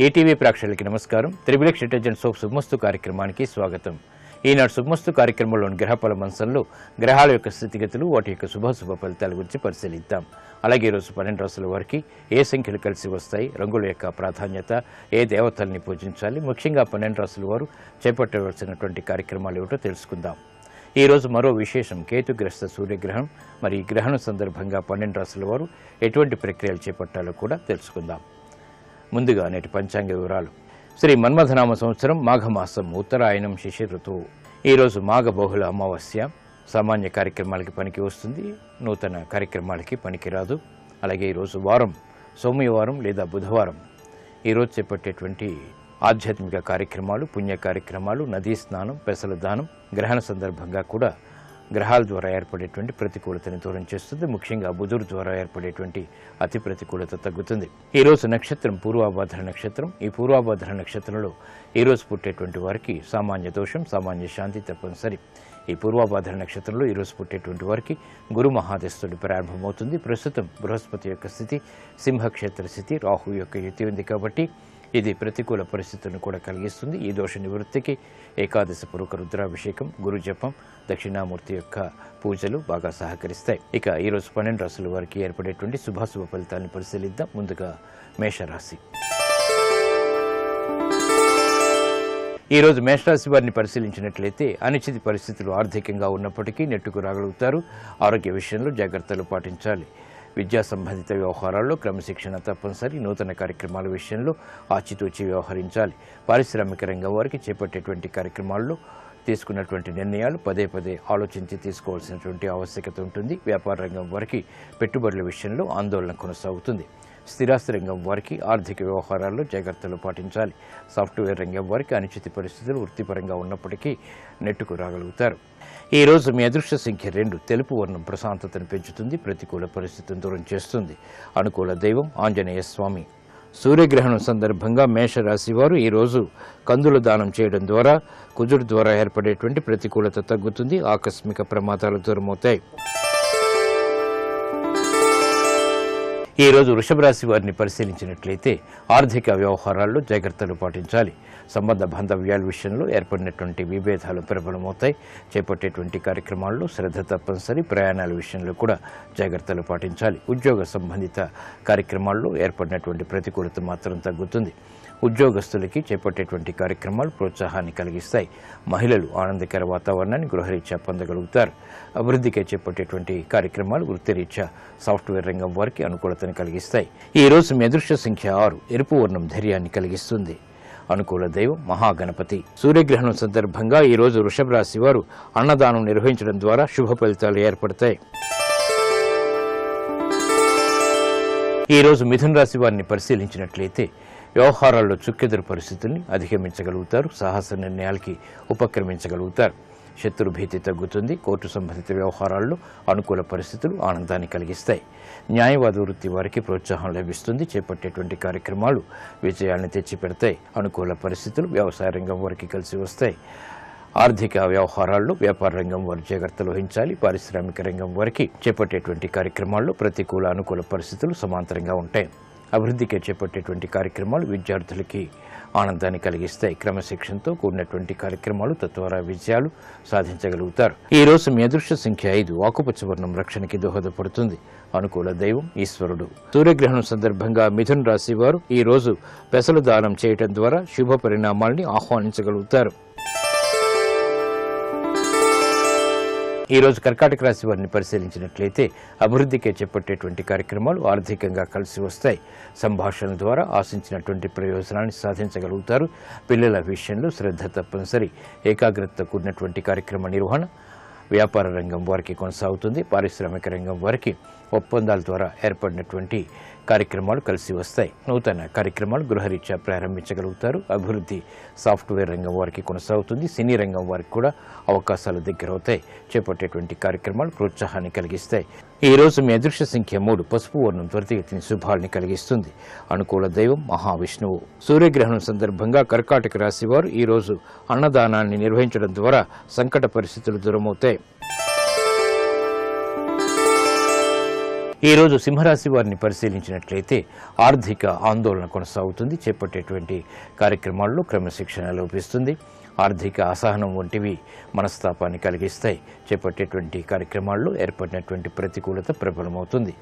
ETV ప్రేక్షకులకి నమస్కారం. Triple intelligence of శుభమస్తు కార్యక్రమానికి స్వాగతం. ఈనాడు శుభమస్తు కార్యక్రమంలోని గ్రహఫల మంచంలో గ్రహాల యొక్క స్థితిగతులు, వాటి యొక్క శుభాశుభ ఫలితాల గురించి పరిశీలిద్దాం. అలాగే ఈరోజు 12 రాశుల వారికి ఏ సంఖ్యలు కలిసి వస్తాయి, రంగుల యొక్క ప్రాధాన్యత, ఏ దేవతల్ని పూజించాలి, ముఖ్యంగా 12 రాశుల వారు చేపట్టవలసినటువంటి కార్యక్రమాలు ఏమిటో తెలుసుకుందాం. ఈరోజు మరో విశేషం కేతుగ్రస్త సూర్యగ్రహణం. మరి ఈ గ్రహణం సందర్భంగా 12 రాశుల వారు ఎటువంటి ప్రక్రియలు చేపట్టాలో కూడా తెలుసుకుందాం. ముందుగా నేటి పంచాంగ వివరాలు. శ్రీ మన్మథనామ సంవత్సరం మాఘమాసం, ఉత్తరాయణం, శిశిర ఋతువు. ఈరోజు మాఘ బహుళ అమావాస్య. సామాన్య కార్యక్రమాలకి పనికి వస్తుంది, నూతన కార్యక్రమాలకి పనికిరాదు. అలాగే ఈరోజు వారం సోమవారం లేదా బుధవారం. ఈరోజు చేపట్టేటువంటి ఆధ్యాత్మిక కార్యక్రమాలు, పుణ్య కార్యక్రమాలు, నదీ స్నానం, పెసల దానం గ్రహణ సందర్భంగా కూడా గ్రహాల ద్వారా ఏర్పడేటువంటి ప్రతికూలతని దూరం చేస్తుంది. ముఖ్యంగా బుధుడు ద్వారా ఏర్పడేటువంటి అతి ప్రతికూలత తగ్గుతుంది. ఈరోజు నక్షత్రం పూర్వాభాద్ర నక్షత్రం. ఈ పూర్వాభాద్ర నక్షత్రంలో ఈరోజు పుట్టేటువంటి వారికి సామాన్య దోషం, సామాన్య శాంతి తప్పనిసరి. ఈ పూర్వాభాద్ర నక్షత్రంలో ఈరోజు పుట్టేటువంటి వారికి గురు మహాదశుడు ప్రారంభమవుతుంది. ప్రస్తుతం బృహస్పతి యొక్క స్థితి సింహక్షేత్ర స్థితి, రాహు యొక్క యుతి ఉంది కాబట్టి ఇది ప్రతికూల పరిస్థితులను కూడా కలిగిస్తుంది. ఈ దోష నివృత్తికి ఏకాదశి పూర్వక రుద్రాభిషేకం, గురు జపం, దక్షిణామూర్తి యొక్క పూజలు బాగా సహకరిస్తాయి. ఇక ఈరోజు 12 రాశుల వారికి ఏర్పడేటువంటి శుభాశుభ ఫలితాలను పరిశీలిద్దాం. ముందుగా మేషరాశి. ఈరోజు మేషరాశి వారిని పరిశీలించినట్లయితే అనిశ్చిత పరిస్థితులు ఆర్థికంగా ఉన్నప్పటికీ నెట్టుకు రాగలుగుతారు. ఆరోగ్య విషయంలో జాగ్రత్తలు పాటించాలి. విద్యా సంబంధిత వ్యవహారాల్లో క్రమశిక్షణ తప్పనిసరి. నూతన కార్యక్రమాల విషయంలో ఆచితూచి వ్యవహరించాలి. పారిశ్రామిక రంగం వారికి చేపట్టేటువంటి కార్యక్రమాల్లో తీసుకున్నటువంటి నిర్ణయాలు పదే పదే ఆలోచించి తీసుకోవాల్సినటువంటి ఆవశ్యకత ఉంటుంది. వ్యాపార రంగం వారికి పెట్టుబడుల విషయంలో ఆందోళన కొనసాగుతుంది. స్థిరాస్తి రంగం వారికి ఆర్థిక వ్యవహారాల్లో జాగ్రత్తలు పాటించాలి. సాఫ్ట్వేర్ రంగం వారికి అనిశ్చిత పరిస్థితులు వృత్తిపరంగా ఉన్నప్పటికీ నెట్టుకు రాగలుగుతారు. ఈ రోజు మీ అదృష్ట సంఖ్య 2. తెలుపు వర్ణం ప్రశాంతతను పెంచుతుంది, ప్రతికూల పరిస్థితిని దూరం చేస్తుంది. అనుకూల దైవం ఆంజనేయ స్వామి. సూర్యగ్రహణం సందర్భంగా మేషరాశి వారు ఈరోజు కందుల దానం చేయడం ద్వారా కుజుడు ద్వారా ఏర్పడేటువంటి ప్రతికూలత తగ్గుతుంది. ఆకస్మిక ప్రమాదాలు దూరమవుతాయి. ఈ రోజు వృషభ రాశి వారిని పరిశీలించినట్లయితే ఆర్థిక వ్యవహారాల్లో జాగ్రత్తలు పాటించాలి. సంబంధ బాంధవ్యాల విషయంలో ఏర్పడినటువంటి విభేదాలు ప్రబలమవుతాయి. చేపట్టేటువంటి కార్యక్రమాల్లో శ్రద్ధ తప్పనిసరి. ప్రయాణాల విషయంలో కూడా జాగ్రత్తలు పాటించాలి. ఉద్యోగ సంబంధిత కార్యక్రమాల్లో ఏర్పడినటువంటి ప్రతికూలత మాత్రం తగ్గుతుంది. ఉద్యోగస్తులకి చేపట్టేటువంటి కార్యక్రమాలు ప్రోత్సాహాన్ని కలిగిస్తాయి. మహిళలు ఆనందకర వాతావరణాన్ని గృహరీత్యా పొందగలుగుతారు. అభివృద్ధికి చేపట్టేటువంటి కార్యక్రమాలు వృత్తిరీత్యా సాఫ్ట్వేర్ రంగం వారికి అనుకూలతను కలిగిస్తాయి. ఈ రోజు మీ అదృష్ట సంఖ్య 6. ఎరుపు వర్ణం ధైర్యాన్ని కలిగిస్తుంది. అనుకూల దైవం మహాగణపతి. సూర్యగ్రహణం సందర్భంగా ఈ రోజు వృషభ రాశి వారు అన్నదానం నిర్వహించడం ద్వారా శుభ ఫలితాలు ఏర్పడతాయి. ఈ రోజు మిథున రాశి వారిని పరిశీలించినట్లయితే వ్యవహారాల్లో చుక్కెదురు పరిస్థితుల్ని అధిగమించగలుగుతారు. సాహస నిర్ణయాలకి ఉపక్రమించగలుగుతారు. శత్రు భీతి తగ్గుతుంది. కోర్టు సంబంధిత వ్యవహారాల్లో అనుకూల పరిస్థితులు ఆనందాన్ని కలిగిస్తాయి. న్యాయవాద వృత్తి వారికి ప్రోత్సాహం లభిస్తుంది. చేపట్టేటువంటి కార్యక్రమాలు విజయాన్ని తెచ్చిపెడతాయి. అనుకూల పరిస్థితులు వ్యవసాయ రంగం వారికి కలిసి వస్తాయి. ఆర్థిక వ్యవహారాల్లో వ్యాపార రంగం వారు జాగ్రత్తలు వహించాలి. పారిశ్రామిక రంగం వారికి చేపట్టేటువంటి కార్యక్రమాల్లో ప్రతికూల అనుకూల పరిస్థితులు సమాంతరంగా ఉంటాయి. అభివృద్ధికి చేపట్టేటువంటి కార్యక్రమాలు విద్యార్థులకి ఆనందాన్ని కలిగిస్తాయి. క్రమశిక్షణతో కూడినటువంటి కార్యక్రమాలు తద్వారా విజయాలు సాధించగలుగుతారు. ఈ రోజు మీ అదృష్ట సంఖ్య 5. ఆకుపచ్చ వర్ణం రక్షణకి దోహదపడుతుంది. అనుకూల దైవం ఈశ్వరుడు. సూర్యగ్రహణం సందర్భంగా మిథున రాశి వారు ఈ రోజు పెసలు దానం చేయడం ద్వారా శుభ పరిణామాల్ని ఆహ్వానించగలుగుతారు. ఈ రోజు కర్కాటక రాశి వారిని పరిశీలించినట్లయితే అభివృద్ధికే చేపట్టేటువంటి కార్యక్రమాలు ఆర్థికంగా కలిసి వస్తాయి. సంభాషణ ద్వారా ఆశించినటువంటి ప్రయోజనాన్ని సాధించగలుగుతారు. పిల్లల విషయంలో శ్రద్ధ తప్పనిసరి. ఏకాగ్రత కూడినటువంటి కార్యక్రమ నిర్వహణ వ్యాపార రంగం వారికి కొనసాగుతుంది. పారిశ్రామిక రంగం వారికి ఒప్పందాల ద్వారా ఏర్పడినటువంటి కార్యక్రమాలు కలిసి వస్తాయి. నూతన కార్యక్రమాలు గృహరీత్యా ప్రారంభించగలుగుతారు. అభివృద్ధి సాఫ్ట్వేర్ రంగం వారికి కొనసాగుతుంది. సినీ రంగం వారికి కూడా అవకాశాలు దగ్గరవుతాయి. చేపట్టేటువంటి కార్యక్రమాలు ప్రోత్సాహాన్ని కలిగిస్తాయి. ఈ రోజు మీ అదృష్ట సంఖ్య 3. పసుపు వర్ణం త్వరితగతిని శుభాల్ని కలిగిస్తుంది. అనుకూల దైవం మహావిష్ణువు. సూర్యగ్రహణం సందర్భంగా కర్కాటక రాశి వారు ఈ రోజు అన్నదానాన్ని నిర్వహించడం ద్వారా సంకట పరిస్థితులు దూరమవుతాయి. ఈ రోజు సింహరాశి వారిని పరిశీలించినట్లయితే ఆర్థిక ఆందోళన కొనసాగుతుంది. చేపట్టేటువంటి కార్యక్రమాల్లో క్రమశిక్షణ లోపిస్తుంది. ఆర్థిక అసహనం వంటివి మనస్తాపాన్ని కలిగిస్తాయి. చేపట్టేటువంటి కార్యక్రమాల్లో ఏర్పడినటువంటి ప్రతికూలత ప్రబలమవుతుంది.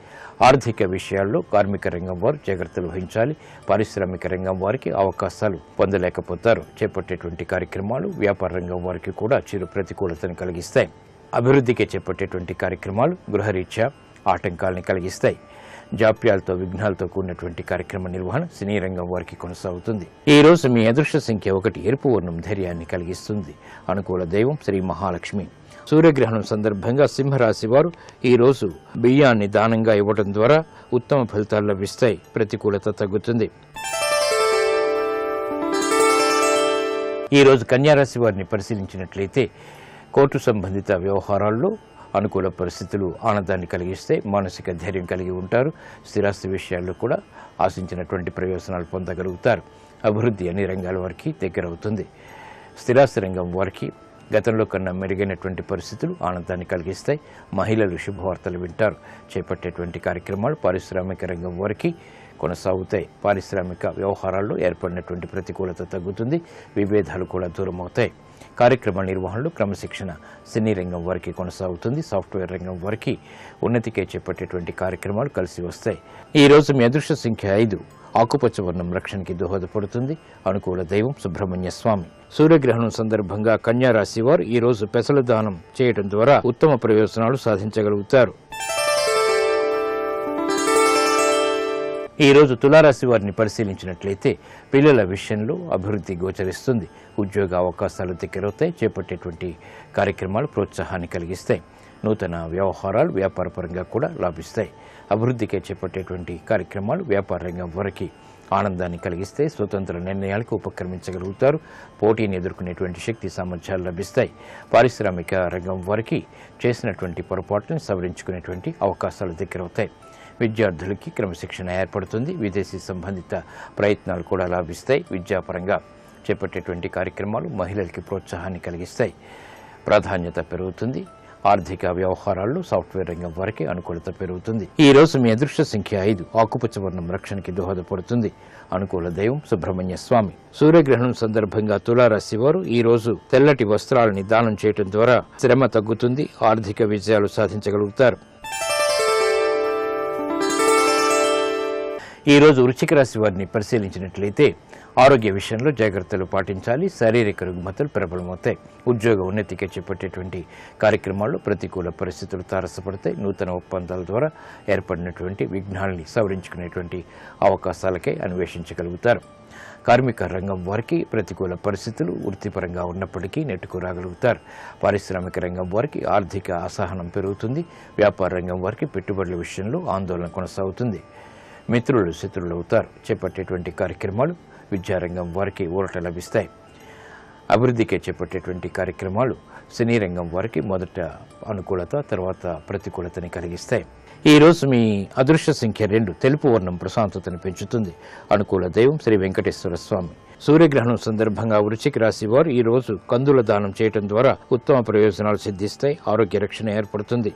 ఆర్థిక విషయాల్లో కార్మిక రంగం వారు జాగ్రత్తలు వహించాలి. పారిశ్రామిక రంగం వారికి అవకాశాలు పొందలేకపోతారు. చేపట్టేటువంటి కార్యక్రమాలు వ్యాపార రంగం వారికి కూడా చిరు ప్రతికూలతను కలిగిస్తాయి. అభివృద్ధికి చేపట్టేటువంటి కార్యక్రమాలు గృహరీత్యా ఆటంకాలను కలిగిస్తాయి. జాప్యాలతో విఘ్నాలతో కూడినటువంటి కార్యక్రమ నిర్వహణ సినీ రంగం వారికి కొనసాగుతుంది. ఈ రోజు మీ అదృష్ట సంఖ్య 1 ఎరుపు వర్ణం ధైర్యాన్ని కలిగిస్తుంది. అనుకూల దైవం శ్రీ మహాలక్ష్మి. సూర్యగ్రహణం సందర్భంగా సింహరాశి వారు ఈ రోజు బియ్యాన్ని దానంగా ఇవ్వడం ద్వారా ఉత్తమ ఫలితాలు లభిస్తాయి. ప్రతికూలత తగ్గుతుంది. ఈ రోజు కన్యారాశి వారిని పరిశీలించినట్లయితే కోర్టు సంబంధిత వ్యవహారాల్లో అనుకూల పరిస్థితులు ఆనందాన్ని కలిగిస్తే మానసిక ధైర్యం కలిగి ఉంటారు. స్థిరాస్తి విషయాల్లో కూడా ఆశించినటువంటి ప్రయోజనాలు పొందగలుగుతారు. అభివృద్ధి అన్ని రంగాల వారికి దగ్గరవుతుంది. స్థిరాస్తి రంగం వారికి గతంలో కన్నా మెరుగైనటువంటి పరిస్థితులు ఆనందాన్ని కలిగిస్తాయి. మహిళలు శుభవార్తలు వింటారు. చేపట్టేటువంటి కార్యక్రమాలు పారిశ్రామిక రంగం వారికి కొనసాగుతాయి. పారిశ్రామిక వ్యవహారాల్లో ఏర్పడినటువంటి ప్రతికూలత తగ్గుతుంది. విభేదాలు కూడా దూరం అవుతాయి. కార్యక్రమ నిర్వహణలో క్రమశిక్షణ సినీ రంగం వారికి కొనసాగుతుంది. సాఫ్ట్వేర్ రంగం వారికి ఉన్నతికే చేపట్టేటువంటి కార్యక్రమాలు కలిసి వస్తాయి. ఈ రోజు మీ అదృష్ట సంఖ్య 5 ఆకుపచ్చ వర్ణం రక్షణకి దోహదపడుతుంది. అనుకూల దైవం సుబ్రహ్మణ్య స్వామి. సూర్యగ్రహణం సందర్భంగా కన్యా రాశి వారు ఈ రోజు పెసల దానం చేయడం ద్వారా ఉత్తమ ప్రయోజనాలు సాధించగలుగుతారు. ఈ రోజు తులారాశి వారిని పరిశీలించినట్లయితే పిల్లల విషయంలో అభివృద్ధి గోచరిస్తుంది. ఉద్యోగ అవకాశాలు దగ్గరవుతాయి. చేపట్టేటువంటి కార్యక్రమాలు ప్రోత్సాహాన్ని కలిగిస్తాయి. నూతన వ్యవహారాలు వ్యాపారపరంగా కూడా లాభిస్తాయి. అభివృద్ధికే చేపట్టేటువంటి కార్యక్రమాలు వ్యాపార రంగం వారికి ఆనందాన్ని కలిగిస్తాయి. స్వతంత్ర నిర్ణయాలకు ఉపక్రమించగలుగుతారు. పోటీని ఎదుర్కొనేటువంటి శక్తి సామర్థ్యాలు లభిస్తాయి. పారిశ్రామిక రంగం వారికి చేసినటువంటి పొరపాట్లను సవరించుకునేటువంటి అవకాశాలు దగ్గరవుతాయి. విద్యార్థులకి క్రమశిక్షణ ఏర్పడుతుంది. విదేశీ సంబంధిత ప్రయత్నాలు కూడా లాభిస్తాయి. విద్యాపరంగా చేపట్టేటువంటి కార్యక్రమాలు మహిళలకి ప్రోత్సాహాన్ని కలిగిస్తాయి. ప్రాధాన్యత పెరుగుతుంది. ఆర్థిక వ్యవహారాల్లో సాఫ్ట్వేర్ రంగం వారికి అనుకూలత పెరుగుతుంది. ఈ రోజు మీ అదృష్ట సంఖ్య 5 ఆకుపచ్చ వర్ణం రక్షణకి దోహదపడుతుంది. అనుకూల దైవం సుబ్రహ్మణ్య స్వామి. సూర్యగ్రహణం సందర్భంగా తులారాశి వారు ఈ రోజు తెల్లటి వస్త్రాలని దానం చేయడం ద్వారా శ్రమ తగ్గుతుంది. ఆర్థిక విజయాలు సాధించగలుగుతారు. ఈ రోజు వృశ్చిక రాశి వారిని పరిశీలించినట్లయితే ఆరోగ్య విషయంలో జాగ్రత్తలు పాటించాలి. శారీరక రుగ్మతలు ప్రబలమవుతాయి. ఉద్యోగ ఉన్నతికి చేపట్టేటువంటి కార్యక్రమాల్లో ప్రతికూల పరిస్థితులు తారసపడతాయి. నూతన ఒప్పందాల ద్వారా ఏర్పడినటువంటి విఘ్నాల్ని సవరించుకునేటువంటి అవకాశాలకై అన్వేషించగలుగుతారు. కార్మిక రంగం వారికి ప్రతికూల పరిస్థితులు వృత్తిపరంగా ఉన్నప్పటికీ నెట్టుకు రాగలుగుతారు. పారిశ్రామిక రంగం వారికి ఆర్థిక అసహనం పెరుగుతుంది. వ్యాపార రంగం వారికి పెట్టుబడుల విషయంలో ఆందోళన కొనసాగుతుంది. మిత్రులు శత్రులు అవుతారు. చేపట్టేటువంటి కార్యక్రమాలు విద్యారంగం వారికి ఊరట లభిస్తాయి. అభివృద్ధికి చేపట్టేటువంటి కార్యక్రమాలు సినీ రంగం వారికి మొదట అనుకూలత, తర్వాత ప్రతికూలతని కలిగిస్తాయి. ఈ రోజు మీ అదృష్ట సంఖ్య 2 తెలుపు వర్ణం ప్రశాంతతను పెంచుతుంది. అనుకూల దైవం శ్రీ వెంకటేశ్వర స్వామి. సూర్యగ్రహణం సందర్భంగా వృశ్చిక రాశి వారు ఈ రోజు కందుల దానం చేయడం ద్వారా ఉత్తమ ప్రయోజనాలు సిద్ధిస్తాయి. ఆరోగ్య రక్షణ ఏర్పడుతుంది.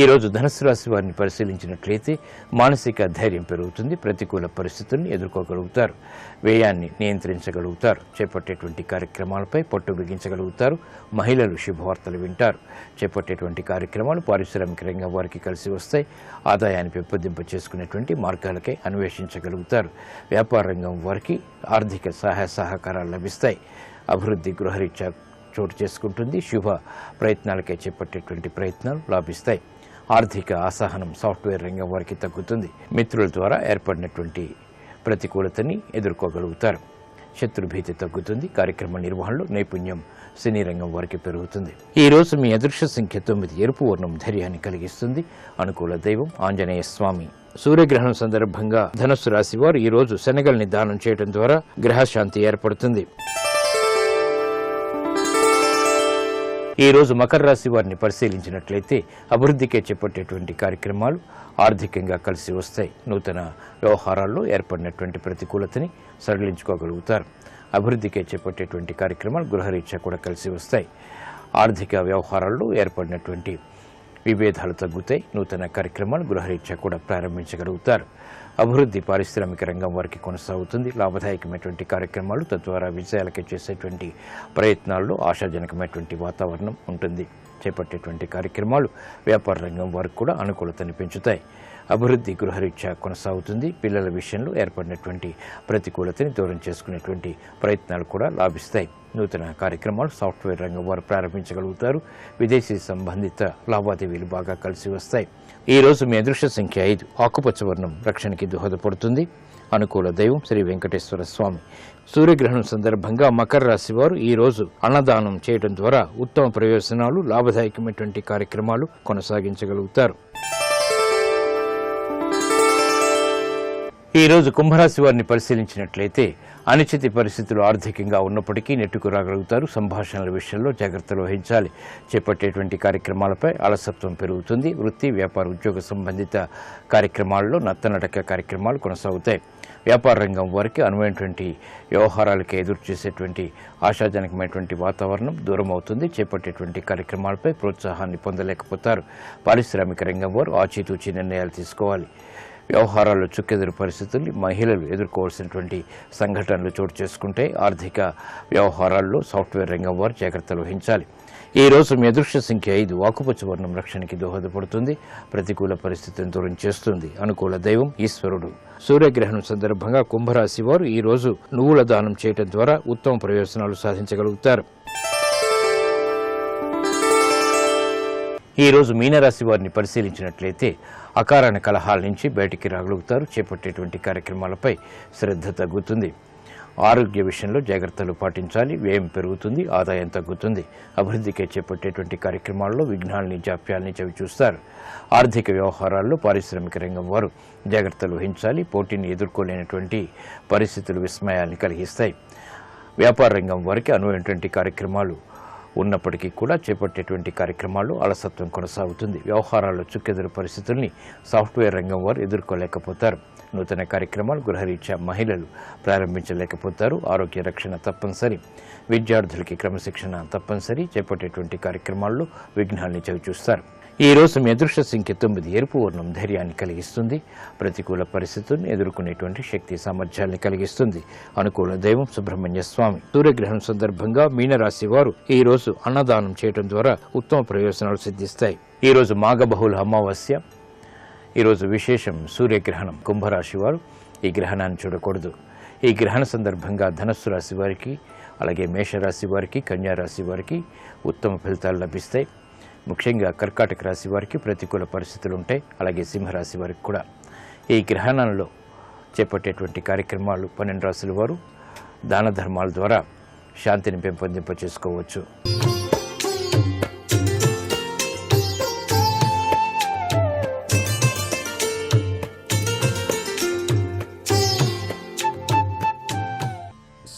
ఈ రోజు ధనుస్సు రాశి వారిని పరిశీలించినట్లయితే మానసిక ధైర్యం పెరుగుతుంది. ప్రతికూల పరిస్థితుల్ని ఎదుర్కోగలుగుతారు. వ్యయాన్ని నియంత్రించగలుగుతారు. చేపట్టేటువంటి కార్యక్రమాలపై పట్టు బిగించగలుగుతారు. మహిళలు శుభవార్తలు వింటారు. చేపట్టేటువంటి కార్యక్రమాలు పారిశ్రామిక రంగం వారికి కలిసి వస్తాయి. ఆదాయాన్ని పెంపొందింప చేసుకునేటువంటి మార్గాలకై అన్వేషించగలుగుతారు. వ్యాపార రంగం వారికి ఆర్థిక సహాయ సహకారాలు లభిస్తాయి. అభివృద్ధి గృహరీత్యా చోటు చేసుకుంటుంది. శుభ ప్రయత్నాలకై చేపట్టేటువంటి ప్రయత్నాలు లాభిస్తాయి. ఆర్థిక అసహనం సాఫ్ట్వేర్ రంగం వారికి తగ్గుతుంది. మిత్రుల ద్వారా ఏర్పడినటువంటి ప్రతికూలతని ఎదుర్కోగలుగుతారు. శత్రుభీతి తగ్గుతుంది. కార్యక్రమ నిర్వహణలో నైపుణ్యం సినీ రంగం వారికి పెరుగుతుంది. ఈ రోజు మీ అదృష్ట సంఖ్య 9 ఎరుపు వర్ణం ధైర్యాన్ని కలిగిస్తుంది. అనుకూల దైవం ఆంజనేయ స్వామి. సూర్యగ్రహణం సందర్భంగా ధనుస్సు రాశి వారు ఈ రోజు శనగల్ని దానం చేయడం ద్వారా గ్రహశాంతి ఏర్పడుతుంది. ఈ రోజు మకర రాశి వారిని పరిశీలించినట్లయితే అభివృద్ధికే చేపట్టేటువంటి కార్యక్రమాలు ఆర్థికంగా కలిసి వస్తాయి. నూతన వ్యవహారాల్లో ఏర్పడినటువంటి ప్రతికూలతని సడలించుకోగలుగుతారు. అభివృద్ధికే చేపట్టేటువంటి కార్యక్రమాలు గృహరీత్యా కూడా కలిసి వస్తాయి. ఆర్థిక వ్యవహారాల్లో ఏర్పడినటువంటి విభేదాలు తగ్గుతాయి. నూతన కార్యక్రమాలు గృహరీత్యా కూడా ప్రారంభించగలుగుతారు. అభివృద్ధి పారిశ్రామిక రంగం వారికి కొనసాగుతుంది. లాభదాయకమైనటువంటి కార్యక్రమాలు, తద్వారా విజయాలకి చేసేటువంటి ప్రయత్నాల్లో ఆశాజనకమైనటువంటి వాతావరణం ఉంటుంది. చేపట్టేటువంటి కార్యక్రమాలు వ్యాపార రంగం వారికి కూడా అనుకూలతని పెంచుతాయి. అభివృద్ధి గృహరీత్యా కొనసాగుతుంది. పిల్లల విషయంలో ఏర్పడినటువంటి ప్రతికూలతని దూరం చేసుకునేటువంటి ప్రయత్నాలు కూడా లాభిస్తాయి. నూతన కార్యక్రమాలు సాఫ్ట్వేర్ రంగం వారు ప్రారంభించగలుగుతారు. విదేశీ సంబంధిత లావాదేవీలు బాగా కలిసి వస్తాయి. ఈ రోజు మీ అదృష్ట సంఖ్య 5. ఆకుపచ్చ వర్ణం రక్షణకి దోహదపడుతుంది. అనుకూల దైవం శ్రీ వెంకటేశ్వర స్వామి. సూర్యగ్రహణం సందర్భంగా మకర రాశి వారు ఈ రోజు అన్నదానం చేయడం ద్వారా ఉత్తమ ప్రయోజనాలు, లాభదాయకమైనటువంటి కార్యక్రమాలు కొనసాగించగలుగుతారు. ఈ రోజు కుంభరాశి వారిని పరిశీలించినట్లయితే అనిశ్చిత పరిస్థితులు ఆర్థికంగా ఉన్నప్పటికీ నెట్టుకు రాగలుగుతారు. సంభాషణల విషయంలో జాగ్రత్తలు వహించాలి. చేపట్టేటువంటి కార్యక్రమాలపై అలసత్వం పెరుగుతుంది. వృత్తి, వ్యాపార, ఉద్యోగ సంబంధిత కార్యక్రమాల్లో నత్తనడక కార్యక్రమాలు కొనసాగుతాయి. వ్యాపార రంగం వారికి అనువైనటువంటి వ్యవహారాలకి ఎదురు చేసేటువంటి ఆశాజనకమైనటువంటి వాతావరణం దూరం అవుతుంది. చేపట్టేటువంటి కార్యక్రమాలపై ప్రోత్సాహాన్ని పొందలేకపోతారు. పారిశ్రామిక రంగం వారు ఆచితూచి నిర్ణయాలు తీసుకోవాలి. వ్యవహారాల్లో చుక్కెదురు పరిస్థితుల్ని మహిళలు ఎదుర్కోవాల్సినటువంటి సంఘటనలు చోటు చేసుకుంటే ఆర్థిక వ్యవహారాల్లో సాఫ్ట్వేర్ రంగం వారు జాగ్రత్తలు వహించాలి. ఈ రోజు మీ అదృష్ట సంఖ్య 5. ఆకుపచ్చ వర్ణం రక్షణకి దోహదపడుతుంది. ప్రతికూల పరిస్థితిని దూరం చేస్తుంది. అనుకూల దైవం ఈశ్వరుడు. సూర్యగ్రహణం సందర్భంగా కుంభరాశి వారు ఈ రోజు నువ్వుల దానం చేయడం ద్వారా ఉత్తమ ప్రయోజనాలు సాధించగలుగుతారు. ఈ రోజు మీనరాశి వారిని పరిశీలించినట్లయితే అకారణ కలహాల నుంచి బయటికి రాగలుగుతారు. చేపట్టేటువంటి కార్యక్రమాలపై శ్రద్ధ తగ్గుతుంది. ఆరోగ్య విషయంలో జాగ్రత్తలు పాటించాలి. వ్యయం పెరుగుతుంది, ఆదాయం తగ్గుతుంది. అభివృద్ధికి చేపట్టేటువంటి కార్యక్రమాల్లో విఘ్నాలని, జాప్యాలని చవిచూస్తారు. ఆర్థిక వ్యవహారాల్లో పారిశ్రామిక రంగం వారు జాగ్రత్తలు వహించాలి. పోటీని ఎదుర్కోలేనటువంటి పరిస్థితులు విస్మయాన్ని కలిగిస్తాయి. వ్యాపార రంగం వారికి అనువైనటువంటి కార్యక్రమాలు ఉన్నప్పటికీ కూడా చేపట్టేటువంటి కార్యక్రమాలు అలసత్వం కొనసాగుతుంది. వ్యవహారాల్లో చుక్కెదురు పరిస్థితుల్ని సాఫ్ట్వేర్ రంగం వారు ఎదుర్కోలేకపోతారు. నూతన కార్యక్రమాలు గృహరీత్యా మహిళలు ప్రారంభించలేకపోతారు. ఆరోగ్య రక్షణ తప్పనిసరి. విద్యార్థులకి క్రమశిక్షణ తప్పనిసరి. చేపట్టేటువంటి కార్యక్రమాల్లో విఘ్నాల్ని చవిచూస్తారు. ఈ రోజు మీ అదృష్ట సంఖ్య 9. ఎరుపు వర్ణం ధైర్యాన్ని కలిగిస్తుంది. ప్రతికూల పరిస్థితులను ఎదుర్కొనేటువంటి శక్తి సామర్థ్యాన్ని కలిగిస్తుంది. అనుకూల దైవం సుబ్రహ్మణ్య స్వామి. సూర్యగ్రహణం సందర్భంగా మీనరాశి వారు ఈ రోజు అన్నదానం చేయడం ద్వారా ఉత్తమ ప్రయోజనాలు సిద్ధిస్తాయి. ఈ రోజు మాఘబహుళ అమావాస్య. ఈరోజు విశేషం సూర్యగ్రహణం. కుంభరాశి వారు ఈ గ్రహణాన్ని చూడకూడదు. ఈ గ్రహణ సందర్భంగా ధనస్సు రాశి వారికి, అలాగే మేషరాశి వారికి, కన్యారాశి వారికి ఉత్తమ ఫలితాలు లభిస్తాయి. ముఖ్యంగా కర్కాటక రాశి వారికి ప్రతికూల పరిస్థితులు ఉంటాయి. అలాగే సింహరాశి వారికి కూడా. ఈ గ్రహణంలో చేపట్టేటువంటి కార్యక్రమాలు 12 రాశుల వారు దాన ధర్మాల ద్వారా శాంతిని పెంపొందింప చేసుకోవచ్చు.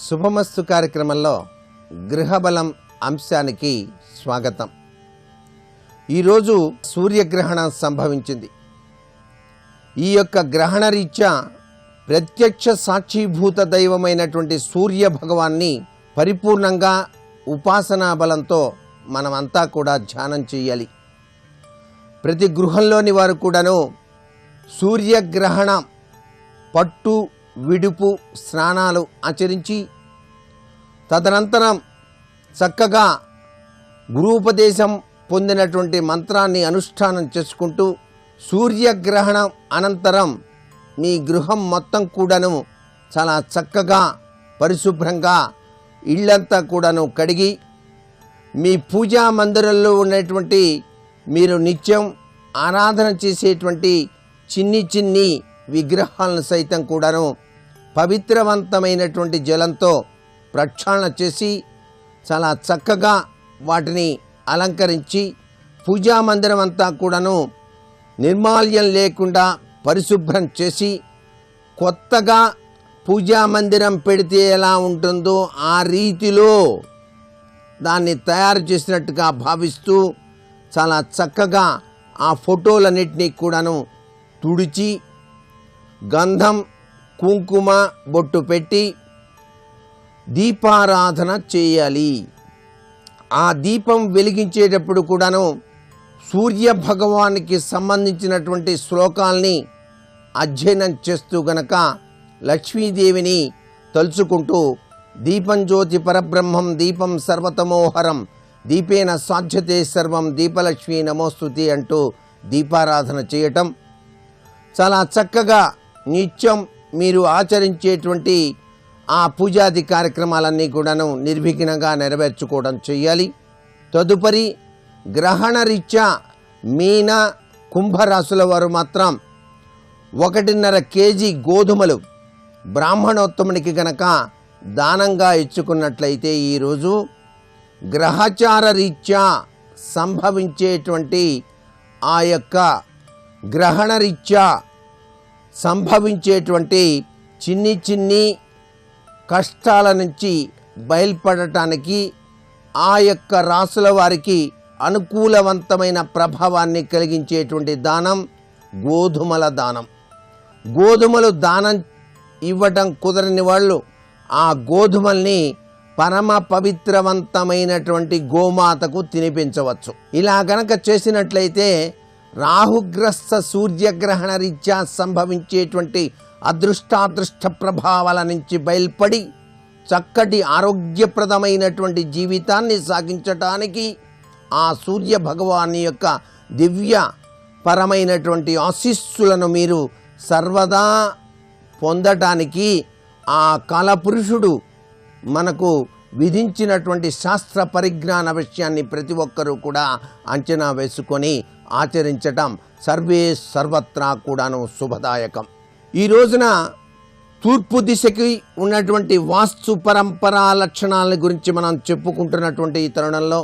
శుభమస్తు కార్యక్రమంలో గృహబలం అంశానికి స్వాగతం. ఈరోజు సూర్యగ్రహణం సంభవించింది. ఈ యొక్క గ్రహణ రీత్యా ప్రత్యక్ష సాక్షిభూత దైవమైనటువంటి సూర్య భగవాన్ని పరిపూర్ణంగా ఉపాసనా బలంతో మనమంతా కూడా ధ్యానం చేయాలి. ప్రతి గృహంలోని వారు కూడాను సూర్యగ్రహణం పట్టు విడుపు స్నానాలు ఆచరించి తదనంతరం చక్కగా గురూపదేశం పొందినటువంటి మంత్రాన్ని అనుష్ఠానం చేసుకుంటూ సూర్యగ్రహణం అనంతరం మీ గృహం మొత్తం కూడాను చాలా చక్కగా పరిశుభ్రంగా ఇళ్ళంతా కూడాను కడిగి మీ పూజా మందిరంలో ఉన్నటువంటి మీరు నిత్యం ఆరాధన చేసేటువంటి చిన్ని విగ్రహాలను సైతం కూడాను పవిత్రవంతమైనటువంటి జలంతో ప్రక్షాళన చేసి చాలా చక్కగా వాటిని అలంకరించి పూజా మందిరం అంతా కూడాను నిర్మాల్యం లేకుండా పరిశుభ్రం చేసి కొత్తగా పూజా మందిరం పెడితే ఎలా ఉంటుందో ఆ రీతిలో దాన్ని తయారు చేసినట్టుగా భావిస్తూ చాలా చక్కగా ఆ ఫోటోలన్నింటినీ కూడాను తుడిచి గంధం కుంకుమ బొట్టు పెట్టి దీపారాధన చేయాలి. ఆ దీపం వెలిగించేటప్పుడు కూడాను సూర్య భగవానికి సంబంధించినటువంటి శ్లోకాల్ని అధ్యయనం చేస్తూ గనక లక్ష్మీదేవిని తలుచుకుంటూ దీపం జ్యోతి పరబ్రహ్మం దీపం సర్వతమోహరం దీపేన సాధ్యతే సర్వం దీపలక్ష్మీ నమోస్తుతి అంటూ దీపారాధన చేయటం చాలా చక్కగా నిత్యం మీరు ఆచరించేటువంటి ఆ పూజాది కార్యక్రమాలన్నీ కూడాను నిర్విఘ్నంగా నెరవేర్చుకోవడం చేయాలి. తదుపరి గ్రహణ రీత్యా మీన కుంభరాశుల వారు మాత్రం 1.5 కేజీ గోధుమలు బ్రాహ్మణోత్తమునికి గనక దానంగా ఇచ్చుకున్నట్లయితే ఈరోజు గ్రహచార రీత్యా సంభవించేటువంటి ఆ యొక్క గ్రహణ రీత్యా సంభవించేటువంటి చిన్ని కష్టాల నుంచి బయల్పడటానికి ఆ యొక్క రాసుల వారికి అనుకూలవంతమైన ప్రభావాన్ని కలిగించేటువంటి దానం గోధుమల దానం. గోధుమలు దానం ఇవ్వటం కుదరని వాళ్ళు ఆ గోధుమల్ని పరమ పవిత్రవంతమైనటువంటి గోమాతకు తినిపించవచ్చు. ఇలా గనక చేసినట్లయితే రాహుగ్రస్త సూర్యగ్రహణ రీత్యా సంభవించేటువంటి అదృష్టాదృష్ట ప్రభావాల నుంచి బయల్పడి చక్కటి ఆరోగ్యప్రదమైనటువంటి జీవితాన్ని సాగించటానికి ఆ సూర్య భగవాని యొక్క దివ్య పరమైనటువంటి ఆశీస్సులను మీరు సర్వదా పొందటానికి ఆ కాలపురుషుడు మనకు విధించినటువంటి శాస్త్ర పరిజ్ఞాన విషయాన్ని ప్రతి ఒక్కరూ కూడా అంచనా వేసుకొని ఆచరించటం సర్వత్రా కూడాను శుభదాయకం. ఈ రోజున తూర్పు దిశకి ఉన్నటువంటి వాస్తు పరంపరా లక్షణాల గురించి మనం చెప్పుకుంటున్నటువంటి ఈ తరుణంలో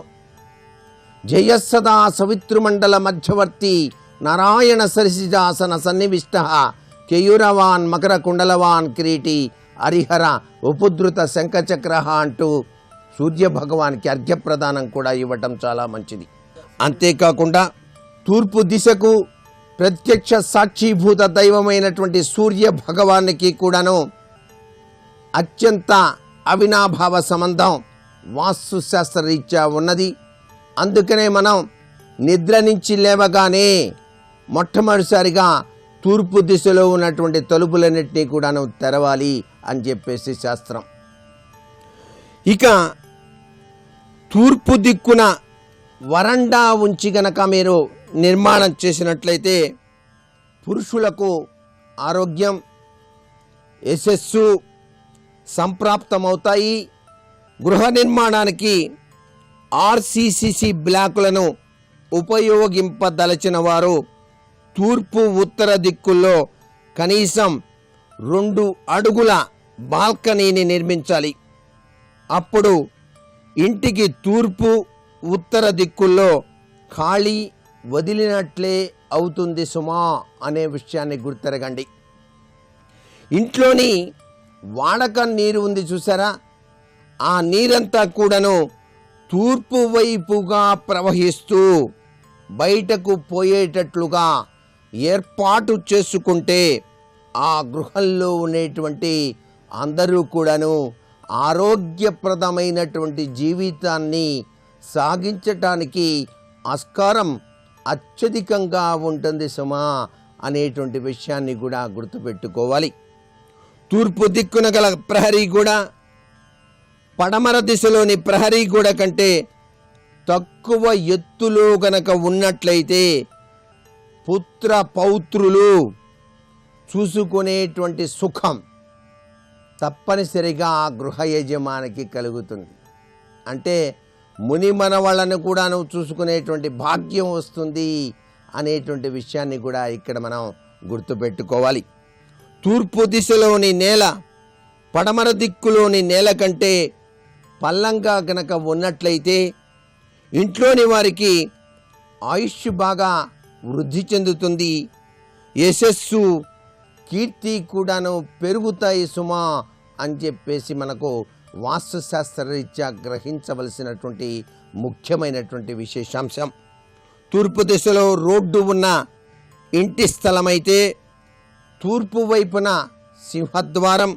జయసదా సవితృమండల మధ్యవర్తి నారాయణ సరిసిజాసన సన్నివిష్ట కేయూరవాన్ మకర కుండలవాన్ కిరీటి హరిహర ఉపద్రుత శంఖచక్ర అంటూ సూర్య భగవానికి అర్ఘ్యప్రదానం కూడా ఇవ్వటం చాలా మంచిది. అంతేకాకుండా తూర్పు దిశకు ప్రత్యక్ష సాక్షిభూత దైవమైనటువంటి సూర్య భగవానికి కూడాను అత్యంత అవినాభావ సంబంధం వాస్తుశాస్త్ర రీత్యా ఉన్నది. అందుకనే మనం నిద్ర నుంచి లేవగానే మొట్టమొదటిసారిగా తూర్పు దిశలో ఉన్నటువంటి తలుపులన్నింటినీ కూడాను తెరవాలి అని చెప్పేసి శాస్త్రం. ఇక తూర్పు దిక్కున వరండా ఉంచి గనక మీరు నిర్మాణం చేసినట్లయితే పురుషులకు ఆరోగ్యం యశస్సు సంప్రాప్తమవుతాయి. గృహ నిర్మాణానికి ఆర్సీసీసీ బ్లాకులను ఉపయోగింపదలచిన వారు తూర్పు ఉత్తర దిక్కుల్లో కనీసం 2 అడుగుల బాల్కనీని నిర్మించాలి. అప్పుడు ఇంటికి తూర్పు ఉత్తర దిక్కుల్లో ఖాళీ వదిలినట్లే అవుతుంది సుమా అనే విషయాన్ని గుర్తెరగండి. ఇంట్లోని వాడక నీరు ఉంది చూసారా, ఆ నీరంతా కూడాను తూర్పు వైపుగా ప్రవహిస్తూ బయటకు పోయేటట్లుగా ఏర్పాటు చేసుకుంటే ఆ గృహంలో ఉండేటువంటి అందరూ కూడాను ఆరోగ్యప్రదమైనటువంటి జీవితాన్ని సాగించటానికి ఆస్కారం అత్యధికంగా ఉంటుంది సుమా అనేటువంటి విషయాన్ని కూడా గుర్తుపెట్టుకోవాలి. తూర్పు దిక్కున గల ప్రహరీ గోడ పడమర దిశలోని ప్రహరీ గోడ కంటే తక్కువ ఎత్తులో గనక ఉన్నట్లయితే పుత్ర పౌత్రులు చూసుకునేటువంటి సుఖం తప్పనిసరిగా ఆ గృహ యజమానికి కలుగుతుంది. అంటే ముని మనవాళ్ళను కూడాను చూసుకునేటువంటి భాగ్యం వస్తుంది అనేటువంటి విషయాన్ని కూడా ఇక్కడ మనం గుర్తుపెట్టుకోవాలి. తూర్పు దిశలోని నేల పడమర దిక్కులోని నేల కంటే పల్లంగా గనక ఉన్నట్లయితే ఇంట్లోని వారికి ఆయుష్ బాగా వృద్ధి చెందుతుంది, యశస్సు కీర్తి కూడాను పెరుగుతాయి సుమా అని చెప్పేసి మనకు వాస్తుశాస్త్రరీత్యా గ్రహించవలసినటువంటి ముఖ్యమైనటువంటి విశేషాంశం. తూర్పు దిశలో రోడ్డు ఉన్న ఇంటి స్థలమైతే తూర్పు వైపున సింహద్వారం,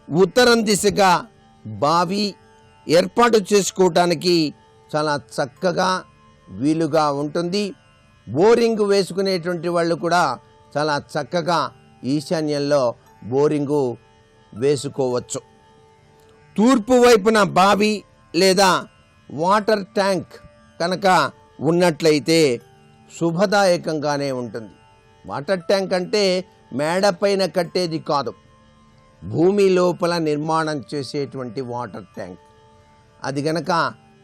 ఉత్తరం దిశగా బావి ఏర్పాటు చేసుకోవటానికి చాలా చక్కగా వీలుగా ఉంటుంది. బోరింగ్ వేసుకునేటువంటి వాళ్ళు కూడా చాలా చక్కగా ఈశాన్యంలో బోరింగు వేసుకోవచ్చు. తూర్పు వైపున బావి లేదా వాటర్ ట్యాంక్ కనుక ఉన్నట్లయితే శుభదాయకంగానే ఉంటుంది. వాటర్ ట్యాంక్ అంటే మేడపైన కట్టేది కాదు, భూమి లోపల నిర్మాణం చేసేటువంటి వాటర్ ట్యాంక్. అది గనక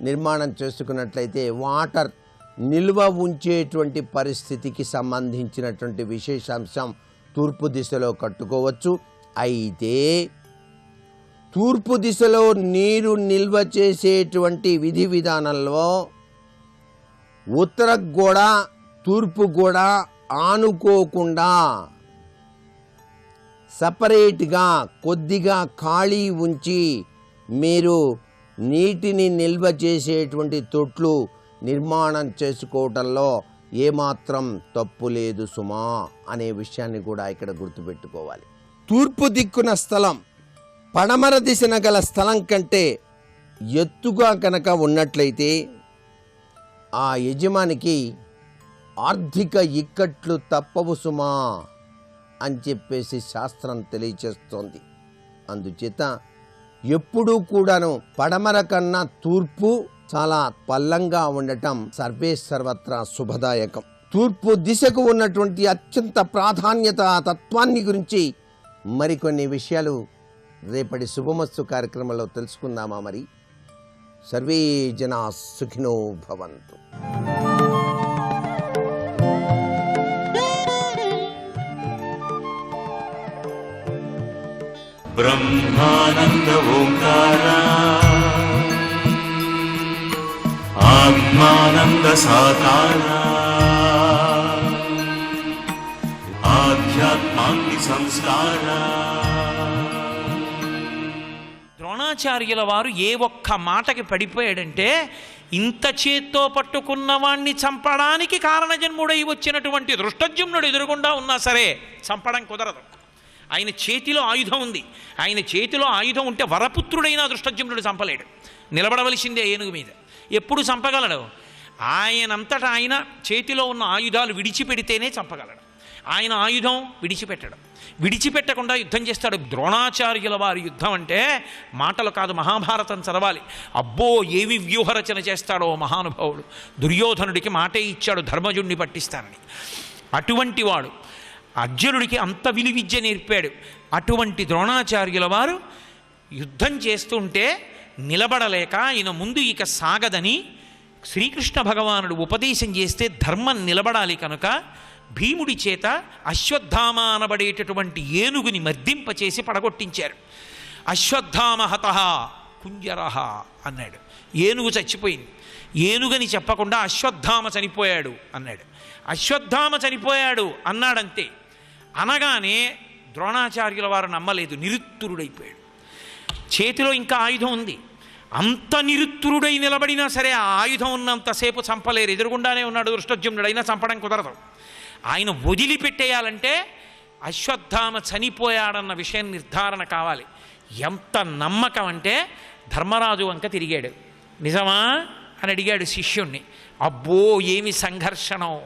నిర్మాణం చేసుకున్నట్లయితే వాటర్ నిల్వ ఉంచేటువంటి పరిస్థితికి సంబంధించినటువంటి విశేషాంశం తూర్పు దిశలో కట్టుకోవచ్చు. అయితే తూర్పు దిశలో నీరు నిల్వ చేసేటువంటి విధి విధానంలో ఉత్తర గోడ తూర్పు గోడ ఆనుకోకుండా సపరేట్గా కొద్దిగా ఖాళీ ఉంచి మీరు నీటిని నిల్వ చేసేటువంటి తొట్లు నిర్మాణం చేసుకోవటంలో ఏమాత్రం తప్పు లేదు సుమా అనే విషయాన్ని కూడా ఇక్కడ గుర్తుపెట్టుకోవాలి. తూర్పు దిక్కున స్థలం పడమర దిశన గల స్థలం కంటే ఎత్తుగా కనుక ఉన్నట్లయితే ఆ యజమానికి ఆర్థిక ఇక్కట్లు తప్పవు సుమా అని చెప్పేసి శాస్త్రం తెలియచేస్తోంది. అందుచేత ఎప్పుడూ కూడాను పడమర కన్నా తూర్పు చాలా పల్లంగా ఉండటం సర్వే సర్వత్రా శుభదాయకం. తూర్పు దిశకు ఉన్నటువంటి అత్యంత ప్రాధాన్యత తత్వాన్ని గురించి మరికొన్ని విషయాలు రేపటి శుభమస్తు కార్యక్రమంలో తెలుసుకుందామా? మరి సర్వే జనా సుఖినో భవంతు. బ్రహ్మానంద ఓంకార ఆత్మానంద సాకార ఆధ్యాత్మాగ్ని సంస్కార. ద్రోణాచార్యుల వారు ఏ ఒక్క మాటకి పడిపోయాడంటే, ఇంత చేత్తో పట్టుకున్న వాణ్ణి చంపడానికి కారణజన్ముడై వచ్చినటువంటి దృష్టజుమ్నుడు ఎదురుగుండా ఉన్నా సరే చంపడం కుదరదు. ఆయన చేతిలో ఆయుధం ఉంది. ఆయన చేతిలో ఆయుధం ఉంటే వరపుత్రుడైన దృష్టజుమ్నుడు చంపలేడు. నిలబడవలసిందే ఏనుగు మీద. ఎప్పుడు చంపగలడు? ఆయనంతటా ఆయన చేతిలో ఉన్న ఆయుధాలు విడిచిపెడితేనే చంపగలడు. ఆయన ఆయుధం విడిచిపెట్టడం, విడిచిపెట్టకుండా యుద్ధం చేస్తాడు. ద్రోణాచార్యుల వారి యుద్ధం అంటే మాటలు కాదు, మహాభారతం చదవాలి. అబ్బో ఏమి వ్యూహరచన చేస్తాడో మహానుభావుడు. దుర్యోధనుడికి మాటే ఇచ్చాడు ధర్మజుణ్ణి పట్టిస్తానని. అటువంటి వాడు అర్జునుడికి అంత విలువిద్య నేర్పాడు. అటువంటి ద్రోణాచార్యుల వారు యుద్ధం చేస్తుంటే నిలబడలేక ఆయన ముందు ఇక సాగదని శ్రీకృష్ణ భగవానుడు ఉపదేశం చేస్తే ధర్మం నిలబడాలి కనుక భీముడి చేత అశ్వత్థామ అనబడేటటువంటి ఏనుగుని మర్దింపచేసి పడగొట్టించారు. అశ్వత్థామ హతః కుంజరః అన్నాడు. ఏనుగు చచ్చిపోయింది. ఏనుగని చెప్పకుండా అశ్వత్థామ చనిపోయాడు అన్నాడు. అశ్వత్థామ చనిపోయాడు అన్నాడంతే. అనగానే ద్రోణాచార్యుల వారు నమ్మలేదు, నిరుత్తురుడైపోయాడు. చేతిలో ఇంకా ఆయుధం ఉంది. అంత నిరుత్తురుడై నిలబడినా సరే ఆ ఆయుధం ఉన్నంతసేపు చంపలేరు. ఎదురుగుండానే ఉన్నాడు దృష్టజుమ్నుడైనా చంపడం కుదరదు. ఆయన వదిలిపెట్టేయాలంటే అశ్వత్థామ చనిపోయాడన్న విషయం నిర్ధారణ కావాలి. ఎంత నమ్మకం అంటే ధర్మరాజు వంక తిరిగాడు. నిజమా అని అడిగాడు శిష్యుణ్ణి. అబ్బో ఏమి సంఘర్షణం!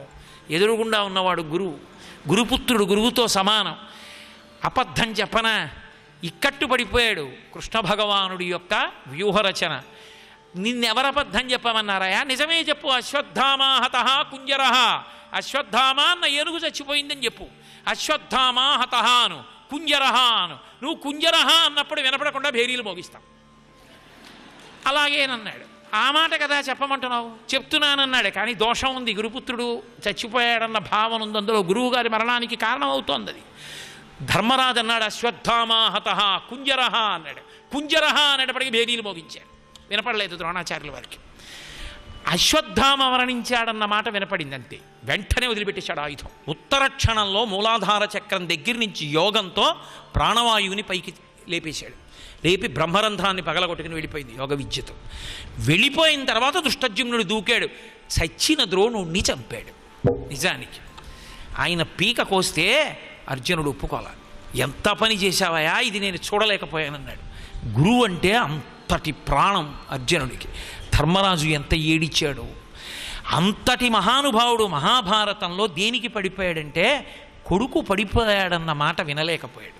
ఎదురుగుండా ఉన్నవాడు గురుపుత్రుడు, గురువుతో సమానం. అబద్ధం చెప్పనా? ఇక్కట్టు పడిపోయాడు కృష్ణ భగవానుడి యొక్క వ్యూహరచన. నిన్నెవరబద్ధం చెప్పమన్నారాయా? నిజమే చెప్పు. అశ్వత్థామ హతః కుంజరః. అశ్వత్థామ అన్న ఏనుగు చచ్చిపోయిందని చెప్పు. అశ్వత్థామ హతః అను, కుంజరః అను. నువ్వు కుంజరః అన్నప్పుడు వినపడకుండా భేరీలు మోగిస్తావు. అలాగేనన్నాడు. ఆ మాట కదా చెప్పమంటున్నావు? చెప్తున్నానన్నాడు. కానీ దోషం ఉంది. గురుపుత్రుడు చచ్చిపోయాడన్న భావన ఉంది అందులో. గురువుగారి మరణానికి కారణం అవుతోంది అది. ధర్మరాజు అన్నాడు అశ్వత్థామ హతః కుంజరః అన్నాడు. కుంజరః అనేటప్పటికీ భేరీలు మోగించాడు. వినపడలేదు ద్రోణాచార్యుల వారికి. అశ్వత్థామ మరణించాడన్న మాట వినపడింది అంతే. వెంటనే వదిలిపెట్టేశాడు ఆయుధం. ఉత్తర క్షణంలో మూలాధార చక్రం దగ్గర నుంచి యోగంతో ప్రాణవాయువుని పైకి లేపేశాడు. లేపి బ్రహ్మరంధ్రాన్ని పగలగొట్టుకుని వెళ్ళిపోయింది యోగ విద్యతో. వెళ్ళిపోయిన తర్వాత దృష్టజుమ్నుడు దూకాడు. చచ్చిన ద్రోణుణ్ణి చంపాడు. నిజానికి ఆయన పీక కోస్తే అర్జునుడు ఒప్పుకోవాలి. ఎంత పని చేశావయా, ఇది నేను చూడలేకపోయానన్నాడు. గురువు అంటే అంతటి ప్రాణం అర్జునుడికి. ధర్మరాజు ఎంత ఏడిచాడు. అంతటి మహానుభావుడు మహాభారతంలో దేనికి పడిపోయాడంటే కొడుకు పడిపోయాడన్న మాట వినలేకపోయాడు.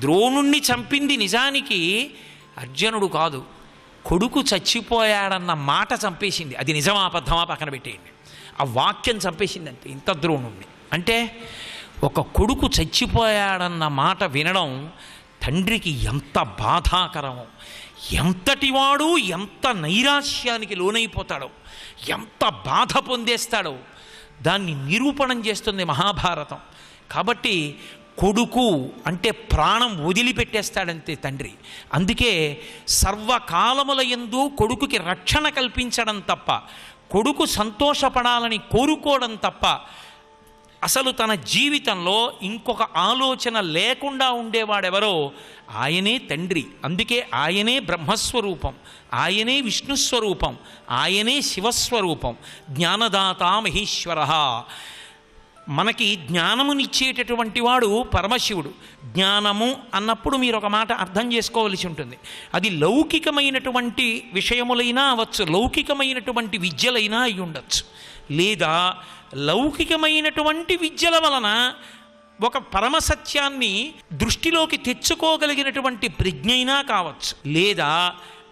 ద్రోణుణ్ణి చంపింది నిజానికి అర్జునుడు కాదు, కొడుకు చచ్చిపోయాడన్న మాట చంపేసింది. అది నిజమా అబద్ధమా పక్కన పెట్టేయండి, ఆ వాక్యం చంపేసింది అంతే. ఇంత ద్రోణుణ్ణి అంటే ఒక కొడుకు చచ్చిపోయాడన్న మాట వినడం తండ్రికి ఎంత బాధాకరమో, ఎంతటివాడు ఎంత నైరాశ్యానికి లోనైపోతాడో, ఎంత బాధ పొందేస్తాడో దాన్ని నిరూపణం చేస్తుంది మహాభారతం. కాబట్టి కొడుకు అంటే ప్రాణం వదిలిపెట్టేస్తాడంతే తండ్రి. అందుకే సర్వకాలముల యందు కొడుకుకి రక్షణ కల్పించడం తప్ప, కొడుకు సంతోషపడాలని కోరుకోవడం తప్ప అసలు తన జీవితంలో ఇంకొక ఆలోచన లేకుండా ఉండేవాడెవరో ఆయనే తండ్రి. అందుకే ఆయనే బ్రహ్మస్వరూపం, ఆయనే విష్ణుస్వరూపం, ఆయనే శివస్వరూపం. జ్ఞానదాత మహేశ్వర. మనకి జ్ఞానమునిచ్చేటటువంటి వాడు పరమశివుడు. జ్ఞానము అన్నప్పుడు మీరు ఒక మాట అర్థం చేసుకోవలసి ఉంటుంది. అది లౌకికమైనటువంటి విషయములైనా అవ్వచ్చు, లౌకికమైనటువంటి విద్యలైనా అయి ఉండొచ్చు, లేదా లౌకికమైనటువంటి విద్యల వలన ఒక పరమసత్యాన్ని దృష్టిలోకి తెచ్చుకోగలిగినటువంటి ప్రజ్ఞైనా కావచ్చు, లేదా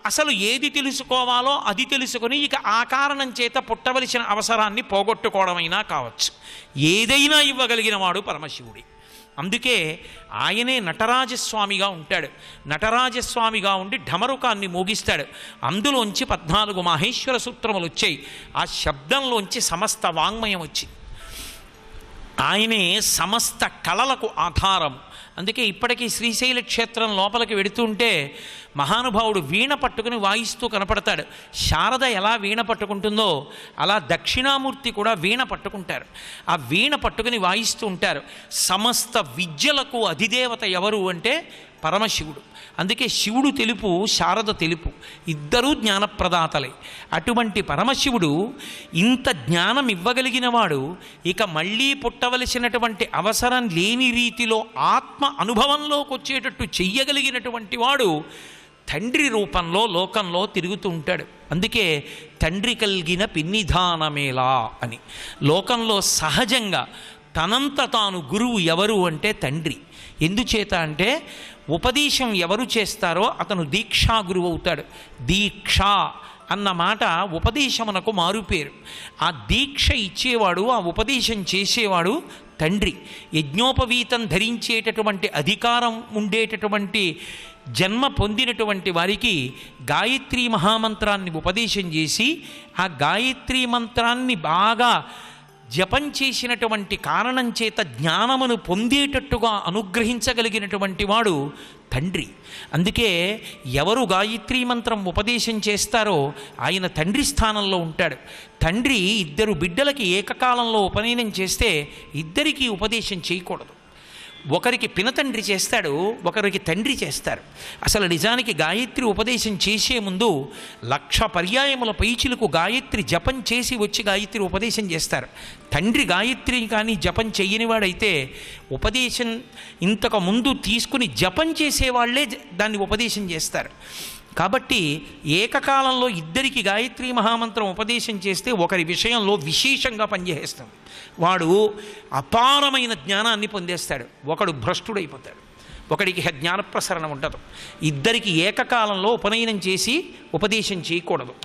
అసలు ఏది తెలుసుకోవాలో అది తెలుసుకొని ఇక ఆ కారణం చేత పుట్టవలసిన అవసరాన్ని పోగొట్టుకోవడమైనా కావచ్చు. ఏదైనా ఇవ్వగలిగిన వాడు పరమశివుడి. అందుకే ఆయనే నటరాజస్వామిగా ఉంటాడు. నటరాజస్వామిగా ఉండి ఢమరుకాన్ని మోగిస్తాడు. అందులోంచి 14 మాహేశ్వర సూత్రములు వచ్చాయి. ఆ శబ్దంలోంచి సమస్త వాంగ్మయం వచ్చింది. ఆయనే సమస్త కళలకు ఆధారం. అందుకే ఇప్పటికీ శ్రీశైల క్షేత్రం లోపలికి వెడుతుంటే మహానుభావుడు వీణ పట్టుకుని వాయిస్తూ కనపడతాడు. శారద ఎలా వీణ పట్టుకుంటుందో అలా దక్షిణామూర్తి కూడా వీణ పట్టుకుంటారు. ఆ వీణ పట్టుకుని వాయిస్తూ ఉంటారు. సమస్త విద్యలకు అధిదేవత ఎవరు అంటే పరమశివుడు. అందుకే శివుడు తెలుపు, శారద తెలుపు, ఇద్దరూ జ్ఞానప్రదాతలే. అటువంటి పరమశివుడు ఇంత జ్ఞానం ఇవ్వగలిగిన వాడు ఇక మళ్ళీ పుట్టవలసినటువంటి అవసరం లేని రీతిలో ఆత్మ అనుభవంలోకి వచ్చేటట్టు చెయ్యగలిగినటువంటి వాడు తండ్రి రూపంలో లోకంలో తిరుగుతూ ఉంటాడు. అందుకే తండ్రి కలిగిన పిన్నిధానమేలా అని. లోకంలో సహజంగా తనంత తాను గురువు ఎవరు అంటే తండ్రి. ఎందుచేత అంటే ఉపదేశం ఎవరు చేస్తారో అతను దీక్షా గురువు అవుతాడు. దీక్ష అన్న మాట ఉపదేశమునకు మారుపేరు. ఆ దీక్ష ఇచ్చేవాడు, ఆ ఉపదేశం చేసేవాడు తండ్రి. యజ్ఞోపవీతం ధరించేటటువంటి అధికారం ఉండేటటువంటి జన్మ పొందినటువంటి వారికి గాయత్రీ మహామంత్రాన్ని ఉపదేశం చేసి ఆ గాయత్రీ మంత్రాన్ని బాగా జపం చేసినటువంటి కారణం చేత జ్ఞానమును పొందేటట్టుగా అనుగ్రహించగలిగినటువంటి వాడు తండ్రి. అందుకే ఎవరు గాయత్రీ మంత్రం ఉపదేశం చేస్తారో ఆయన తండ్రి స్థానంలో ఉంటాడు. తండ్రి ఇద్దరు బిడ్డలకి ఏకకాలంలో ఉపనయనం చేస్తే ఇద్దరికీ ఉపదేశం చేయకూడదు. ఒకరికి పినతండ్రి చేస్తాడు, ఒకరికి తండ్రి చేస్తారు. అసలు నిజానికి గాయత్రి ఉపదేశం చేసే ముందు 1,00,000 పర్యాయముల పైచిలకు గాయత్రి జపం చేసి వచ్చి గాయత్రి ఉపదేశం చేస్తారు. తండ్రి గాయత్రి కానీ జపం చెయ్యనివాడైతే ఉపదేశం ఇంతకు ముందు తీసుకుని జపం చేసేవాళ్లే దాన్ని ఉపదేశం చేస్తారు. కాబట్టి ఏకకాలంలో ఇద్దరికి గాయత్రీ మహామంత్రం ఉపదేశం చేస్తే ఒకరి విషయంలో విశేషంగా పనిచేస్తుంది. వాడు అపారమైన జ్ఞానాన్ని పొందేస్తాడు, ఒకడు భ్రష్టుడైపోతాడు, ఒకడికి జ్ఞానప్రసరణ ఉండదు. ఇద్దరికి ఏకకాలంలో ఉపనయనం చేసి ఉపదేశం చేయకూడదు.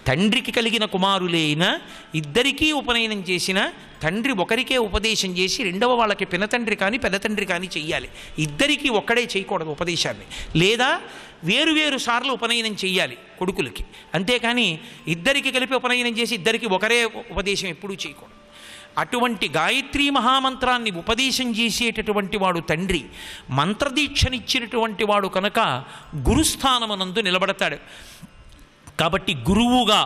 తండ్రికి కలిగిన కుమారులైన ఇద్దరికీ ఉపనయనం చేసిన తండ్రి ఒకరికే ఉపదేశం చేసి రెండవ వాళ్ళకి పినతండ్రి కానీ పెద్దతండ్రి కానీ చెయ్యాలి. ఇద్దరికీ ఒక్కడే చేయకూడదు ఉపదేశాన్ని, లేదా వేరు సార్లు ఉపనయనం చెయ్యాలి కొడుకులకి. అంతేకాని ఇద్దరికి కలిపి ఉపనయనం చేసి ఇద్దరికి ఒకరే ఉపదేశం ఎప్పుడూ చేయకూడదు. అటువంటి గాయత్రీ మహామంత్రాన్ని ఉపదేశం చేసేటటువంటి వాడు తండ్రి. మంత్రదీక్షనిచ్చినటువంటి వాడు కనుక గురుస్థానమునందు నిలబడతాడు. కాబట్టి గురువుగా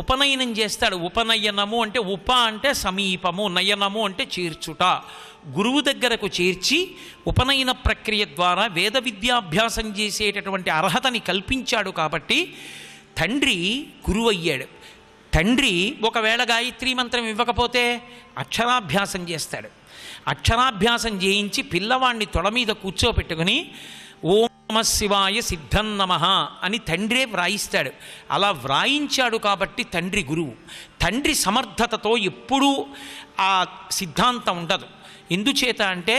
ఉపనయనం చేస్తాడు. ఉపనయనము అంటే ఉప అంటే సమీపము, నయనము అంటే చేర్చుట. గురువు దగ్గరకు చేర్చి ఉపనయన ప్రక్రియ ద్వారా వేద విద్యాభ్యాసం చేసేటటువంటి అర్హతని కల్పించాడు. కాబట్టి తండ్రి గురువు అయ్యాడు. తండ్రి ఒకవేళ గాయత్రీ మంత్రం ఇవ్వకపోతే అక్షరాభ్యాసం చేస్తాడు. అక్షరాభ్యాసం చేయించి పిల్లవాడిని తొడ మీద కూర్చోపెట్టుకుని ఓం నమః శివాయ సిద్ధం నమః అని తండ్రే వ్రాయిస్తాడు. అలా వ్రాయించాడు కాబట్టి తండ్రి గురువు. తండ్రి సమర్థతతో ఎప్పుడూ ఆ సిద్ధాంతం ఉండదు. ఎందుచేత అంటే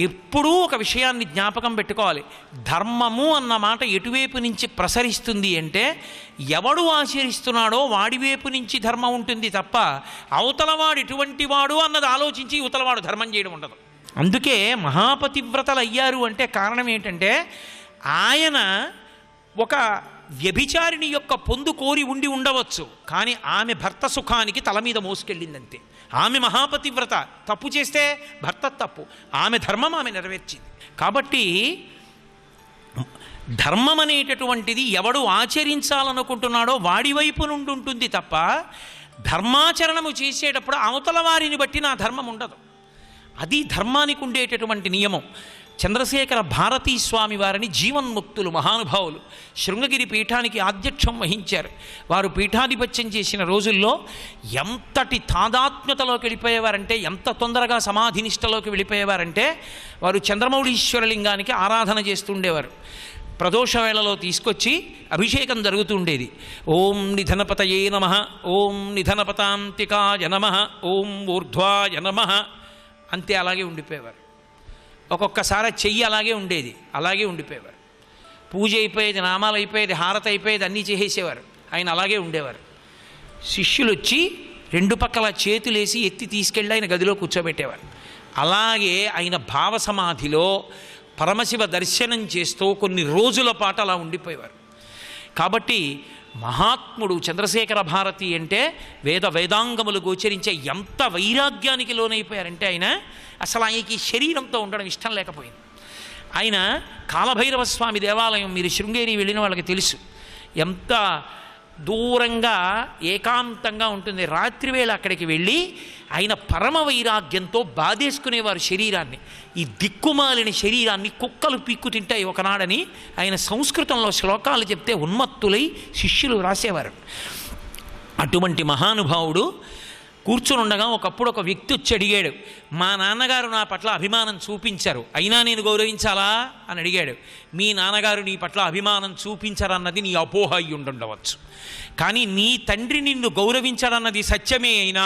ఎప్పుడూ ఒక విషయాన్ని జ్ఞాపకం పెట్టుకోవాలి. ధర్మము అన్న మాట ఎటువైపు నుంచి ప్రసరిస్తుంది అంటే ఎవడు ఆచరిస్తున్నాడో వాడివైపు నుంచి ధర్మం ఉంటుంది తప్ప అవతలవాడు ఎటువంటి వాడు అన్నది ఆలోచించి యువతలవాడు ధర్మం చేయడం ఉండదు. అందుకే మహాపతివ్రతలు అయ్యారు అంటే కారణం ఏంటంటే ఆయన ఒక వ్యభిచారిణి యొక్క పొందు కోరి ఉండి ఉండవచ్చు, కానీ ఆమె భర్త సుఖానికి తల మీద మోసుకెళ్ళిందంతే. ఆమె మహాపతివ్రత. తప్పు చేస్తే భర్త తప్పు, ఆమె ధర్మం ఆమె నెరవేర్చింది. కాబట్టి ధర్మం అనేటటువంటిది ఎవడు ఆచరించాలనుకుంటున్నాడో వాడి వైపు నుండి ఉంటుంది తప్ప ధర్మాచరణము చేసేటప్పుడు అవతల వారిని బట్టి నా ధర్మం ఉండదు. అది ధర్మానికి ఉండేటటువంటి నియమం. చంద్రశేఖర భారతీ స్వామి వారిని జీవన్ముక్తులు మహానుభావులు శృంగగిరి పీఠానికి ఆధ్యక్షం వహించారు. వారు పీఠాధిపత్యం చేసిన రోజుల్లో ఎంతటి తాదాత్మ్యతలోకి వెళ్ళిపోయేవారంటే, ఎంత తొందరగా సమాధినిష్టలోకి వెళ్ళిపోయేవారంటే, వారు చంద్రమౌళీశ్వరలింగానికి ఆరాధన చేస్తుండేవారు. ప్రదోష వేళలో తీసుకొచ్చి అభిషేకం జరుగుతుండేది. ఓం నిధనపతయే నమః, ఓం నిధనపతాంతికాయ నమః, ఓం ఊర్ధ్వాయ నమః అంతే అలాగే ఉండిపోయేవారు. ఒక్కొక్కసారి చెయ్యి అలాగే ఉండేది, అలాగే ఉండిపోయేవారు. పూజ అయిపోయేది, నామాలు అయిపోయేది, హారతి అయిపోయేది, అన్నీ చేసేసేవారు. ఆయన అలాగే ఉండేవారు. శిష్యులు వచ్చి రెండు పక్కల చేతులేసి ఎత్తి తీసుకెళ్ళి ఆయన గదిలో కూర్చోబెట్టేవారు. అలాగే ఆయన భావ సమాధిలో పరమశివ దర్శనం చేస్తూ కొన్ని రోజుల పాటు అలా ఉండిపోయేవారు. కాబట్టి మహాత్ముడు చంద్రశేఖర భారతి అంటే వేదాంగములు గోచరించే ఎంత వైరాగ్యానికి లోనైపోయారంటే ఆయన అసలు ఆయనకి శరీరంతో ఉండడం ఇష్టం లేకపోయింది. ఆయన కాలభైరవ స్వామి దేవాలయం మీరు శృంగేరి వెళ్ళిన వాళ్ళకి తెలుసు, ఎంత దూరంగా ఏకాంతంగా ఉంటుంది. రాత్రివేళ అక్కడికి వెళ్ళి ఆయన పరమ వైరాగ్యంతో బాధేసుకునేవారు శరీరాన్ని. ఈ దిక్కుమాలిన శరీరాన్ని కుక్కలు పీక్కు తింటాయి ఒకనాడని ఆయన సంస్కృతంలో శ్లోకాలు చెప్తే ఉన్మత్తులై శిష్యులు రాసేవారు. అటువంటి మహానుభావుడు కూర్చుని ఉండగా ఒకప్పుడు ఒక వ్యక్తి వచ్చి అడిగాడు, మా నాన్నగారు నా పట్ల అభిమానం చూపించారు, అయినా నేను గౌరవించాలా అని అడిగాడు. మీ నాన్నగారు నీ పట్ల అభిమానం చూపించరన్నది నీ అపోహ అయి ఉండవచ్చు, కానీ నీ తండ్రి నిన్ను గౌరవించడన్నది సత్యమే అయినా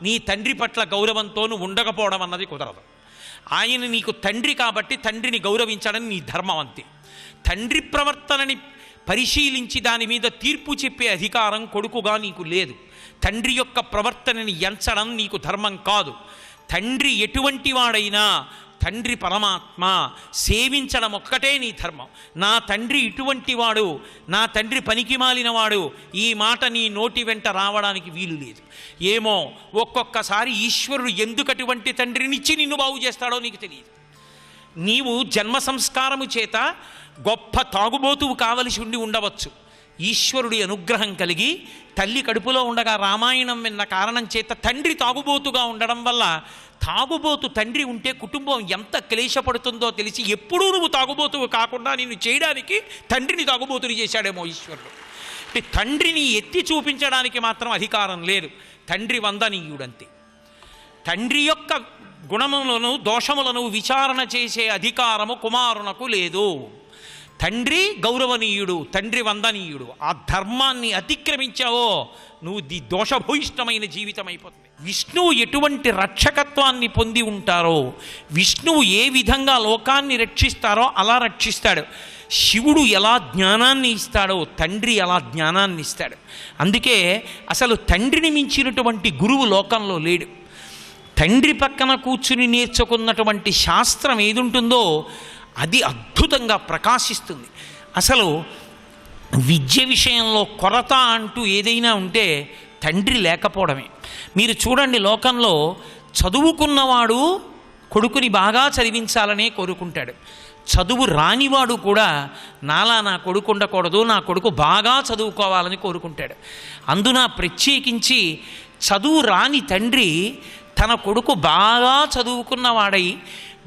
నీ తండ్రి పట్ల గౌరవంతో నువ్వు ఉండకపోవడం అన్నది కుదరదు. ఆయన నీకు తండ్రి కాబట్టి తండ్రిని గౌరవించడం నీ ధర్మం అంతే. తండ్రి ప్రవర్తనని పరిశీలించి దాని మీద తీర్పు చెప్పే అధికారం కొడుకుగా నీకు లేదు. తండ్రి యొక్క ప్రవర్తనని ఎంచడం నీకు ధర్మం కాదు. తండ్రి ఎటువంటి వాడైనా తండ్రి పరమాత్మ, సేవించడం ఒక్కటే నీ ధర్మం. నా తండ్రి ఇటువంటి వాడు, నా తండ్రి పనికి మాలినవాడు, ఈ మాట నీ నోటి వెంట రావడానికి వీలు లేదు. ఏమో ఒక్కొక్కసారి ఈశ్వరుడు ఎందుకటువంటి తండ్రినిచ్చి నిన్ను బాగు చేస్తాడో నీకు తెలియదు. నీవు జన్మ సంస్కారము చేత గొప్ప తాగుబోతువు కావలసి ఉండి ఉండవచ్చు. ఈశ్వరుడి అనుగ్రహం కలిగి తల్లి కడుపులో ఉండగా రామాయణం విన్న కారణం చేత తండ్రి తాగుబోతుగా ఉండడం వల్ల, తాగుబోతు తండ్రి ఉంటే కుటుంబం ఎంత క్లేశపడుతుందో తెలిసి ఎప్పుడూ నువ్వు తాగుబోతువు కాకుండా నిన్ను చేయడానికి తండ్రిని తాగుబోతుని చేశాడేమో ఈశ్వరుడు. అంటే తండ్రిని ఎత్తి చూపించడానికి మాత్రం అధికారం లేదు. తండ్రి వందనీయుడంతే. తండ్రి యొక్క గుణములను దోషములను విచారణ చేసే అధికారము కుమారునకు లేదు. తండ్రి గౌరవనీయుడు, తండ్రి వందనీయుడు. ఆ ధర్మాన్ని అతిక్రమించావో నువ్వు దోషభూయిష్టమైన జీవితం అయిపోతుంది. విష్ణువు ఎటువంటి రక్షకత్వాన్ని పొంది ఉంటారో, విష్ణువు ఏ విధంగా లోకాన్ని రక్షిస్తారో అలా రక్షిస్తాడు. శివుడు ఎలా జ్ఞానాన్ని ఇస్తాడో తండ్రి అలా జ్ఞానాన్ని ఇస్తాడు. అందుకే అసలు తండ్రిని మించినటువంటి గురువు లోకంలో లేడు. తండ్రి పక్కన కూర్చుని నేర్చుకున్నటువంటి శాస్త్రం ఏదుంటుందో అది అద్భుతంగా ప్రకాశిస్తుంది. అసలు విద్య విషయంలో కొరత అంటూ ఏదైనా ఉంటే తండ్రి లేకపోవడమే. మీరు చూడండి, లోకంలో చదువుకున్నవాడు కొడుకుని బాగా చదివించాలనే కోరుకుంటాడు. చదువు రానివాడు కూడా నాలా నా కొడుకు ఉండకూడదు, నా కొడుకు బాగా చదువుకోవాలని కోరుకుంటాడు. అందున ప్రత్యేకించి చదువు రాని తండ్రి తన కొడుకు బాగా చదువుకున్నవాడై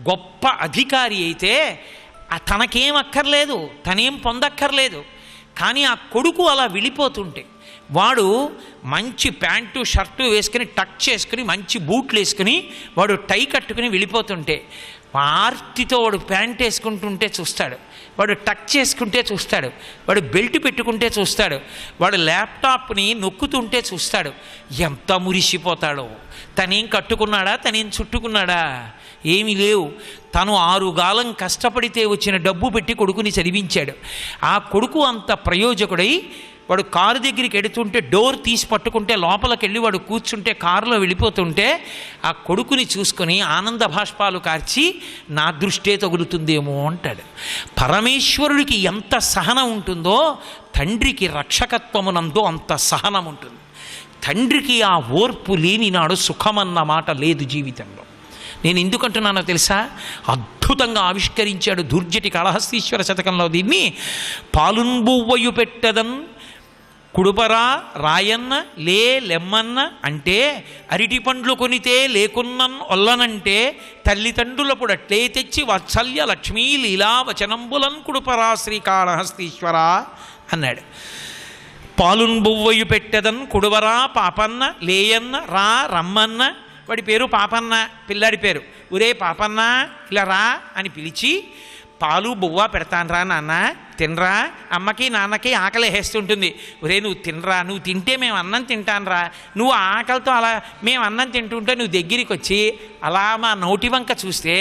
గొప్ప అధికారి అయితే తనకేం అక్కర్లేదు, తనేం పొందక్కర్లేదు. కానీ ఆ కొడుకు అలా వెళ్ళిపోతుంటే, వాడు మంచి ప్యాంటు షర్టు వేసుకుని టక్ చేసుకుని మంచి బూట్లు వేసుకుని వాడు టై కట్టుకుని వెళ్ళిపోతుంటే ఆర్తితో వాడు ప్యాంట్ వేసుకుంటుంటే చూస్తాడు, వాడు టక్ చేసుకుంటే చూస్తాడు, వాడు బెల్ట్ పెట్టుకుంటే చూస్తాడు, వాడు ల్యాప్టాప్ని నొక్కుతుంటే చూస్తాడు. ఎంత మురిసిపోతాడో. తనేం కట్టుకున్నాడా, తనేం చుట్టుకున్నాడా? ఏమీ లేవు. తను 6 కాలం కష్టపడితే వచ్చిన డబ్బు పెట్టి కొడుకుని చదివించాడు. ఆ కొడుకు అంత ప్రయోజకుడై వాడు కారు దగ్గరికి ఎడుతుంటే డోర్ తీసి పట్టుకుంటే లోపలికి వెళ్ళి వాడు కూర్చుంటే కారులో వెళ్ళిపోతుంటే ఆ కొడుకుని చూసుకొని ఆనంద భాష్పాలు కార్చి నా దృష్టే తగులుతుందేమో అంటాడు. పరమేశ్వరుడికి ఎంత సహనం ఉంటుందో తండ్రికి రక్షకత్వమునందు అంత సహనం ఉంటుంది. తండ్రికి ఆ ఓర్పు లేని నాడు సుఖమన్న మాట లేదు జీవితంలో. నేను ఎందుకంటున్నానో తెలుసా? అద్భుతంగా ఆవిష్కరించాడు దుర్జటి కాళహస్తీశ్వర శతకంలో దీన్ని. పాలున్బువ్వయు పెట్టదన్ కుడుపరా రాయన్న లెమ్మన్న అంటే, అరటి పండ్లు కొనితే లేకున్నన్ ఒల్లనంటే, తల్లిదండ్రులప్పుడు అట్లే తెచ్చి వాత్సల్య లక్ష్మీ లీలా వచనంబులన్ కుడుపరా శ్రీకాళహస్తీశ్వర అన్నాడు. పాలున్బువ్వయు పెట్టదన్ కుడువరా పాపన్న లేయన్న రా రమ్మన్న. వాడి పేరు పాపన్న, పిల్లాడి పేరు. ఒరే పాపన్న ఇలా రా అని పిలిచి, పాలు బువ్వ పెడతానరా నాన్న, తినరా, అమ్మకి నాన్నకి ఆకలి వేస్తుంటుంది. ఒరే నువ్వు తినరా, నువ్వు తింటే మేము అన్నం తింటానరా. నువ్వు ఆకలితో అలా మేము అన్నం తింటుంటే నువ్వు దగ్గరికి వచ్చి అలా మా నోటి వంక చూస్తే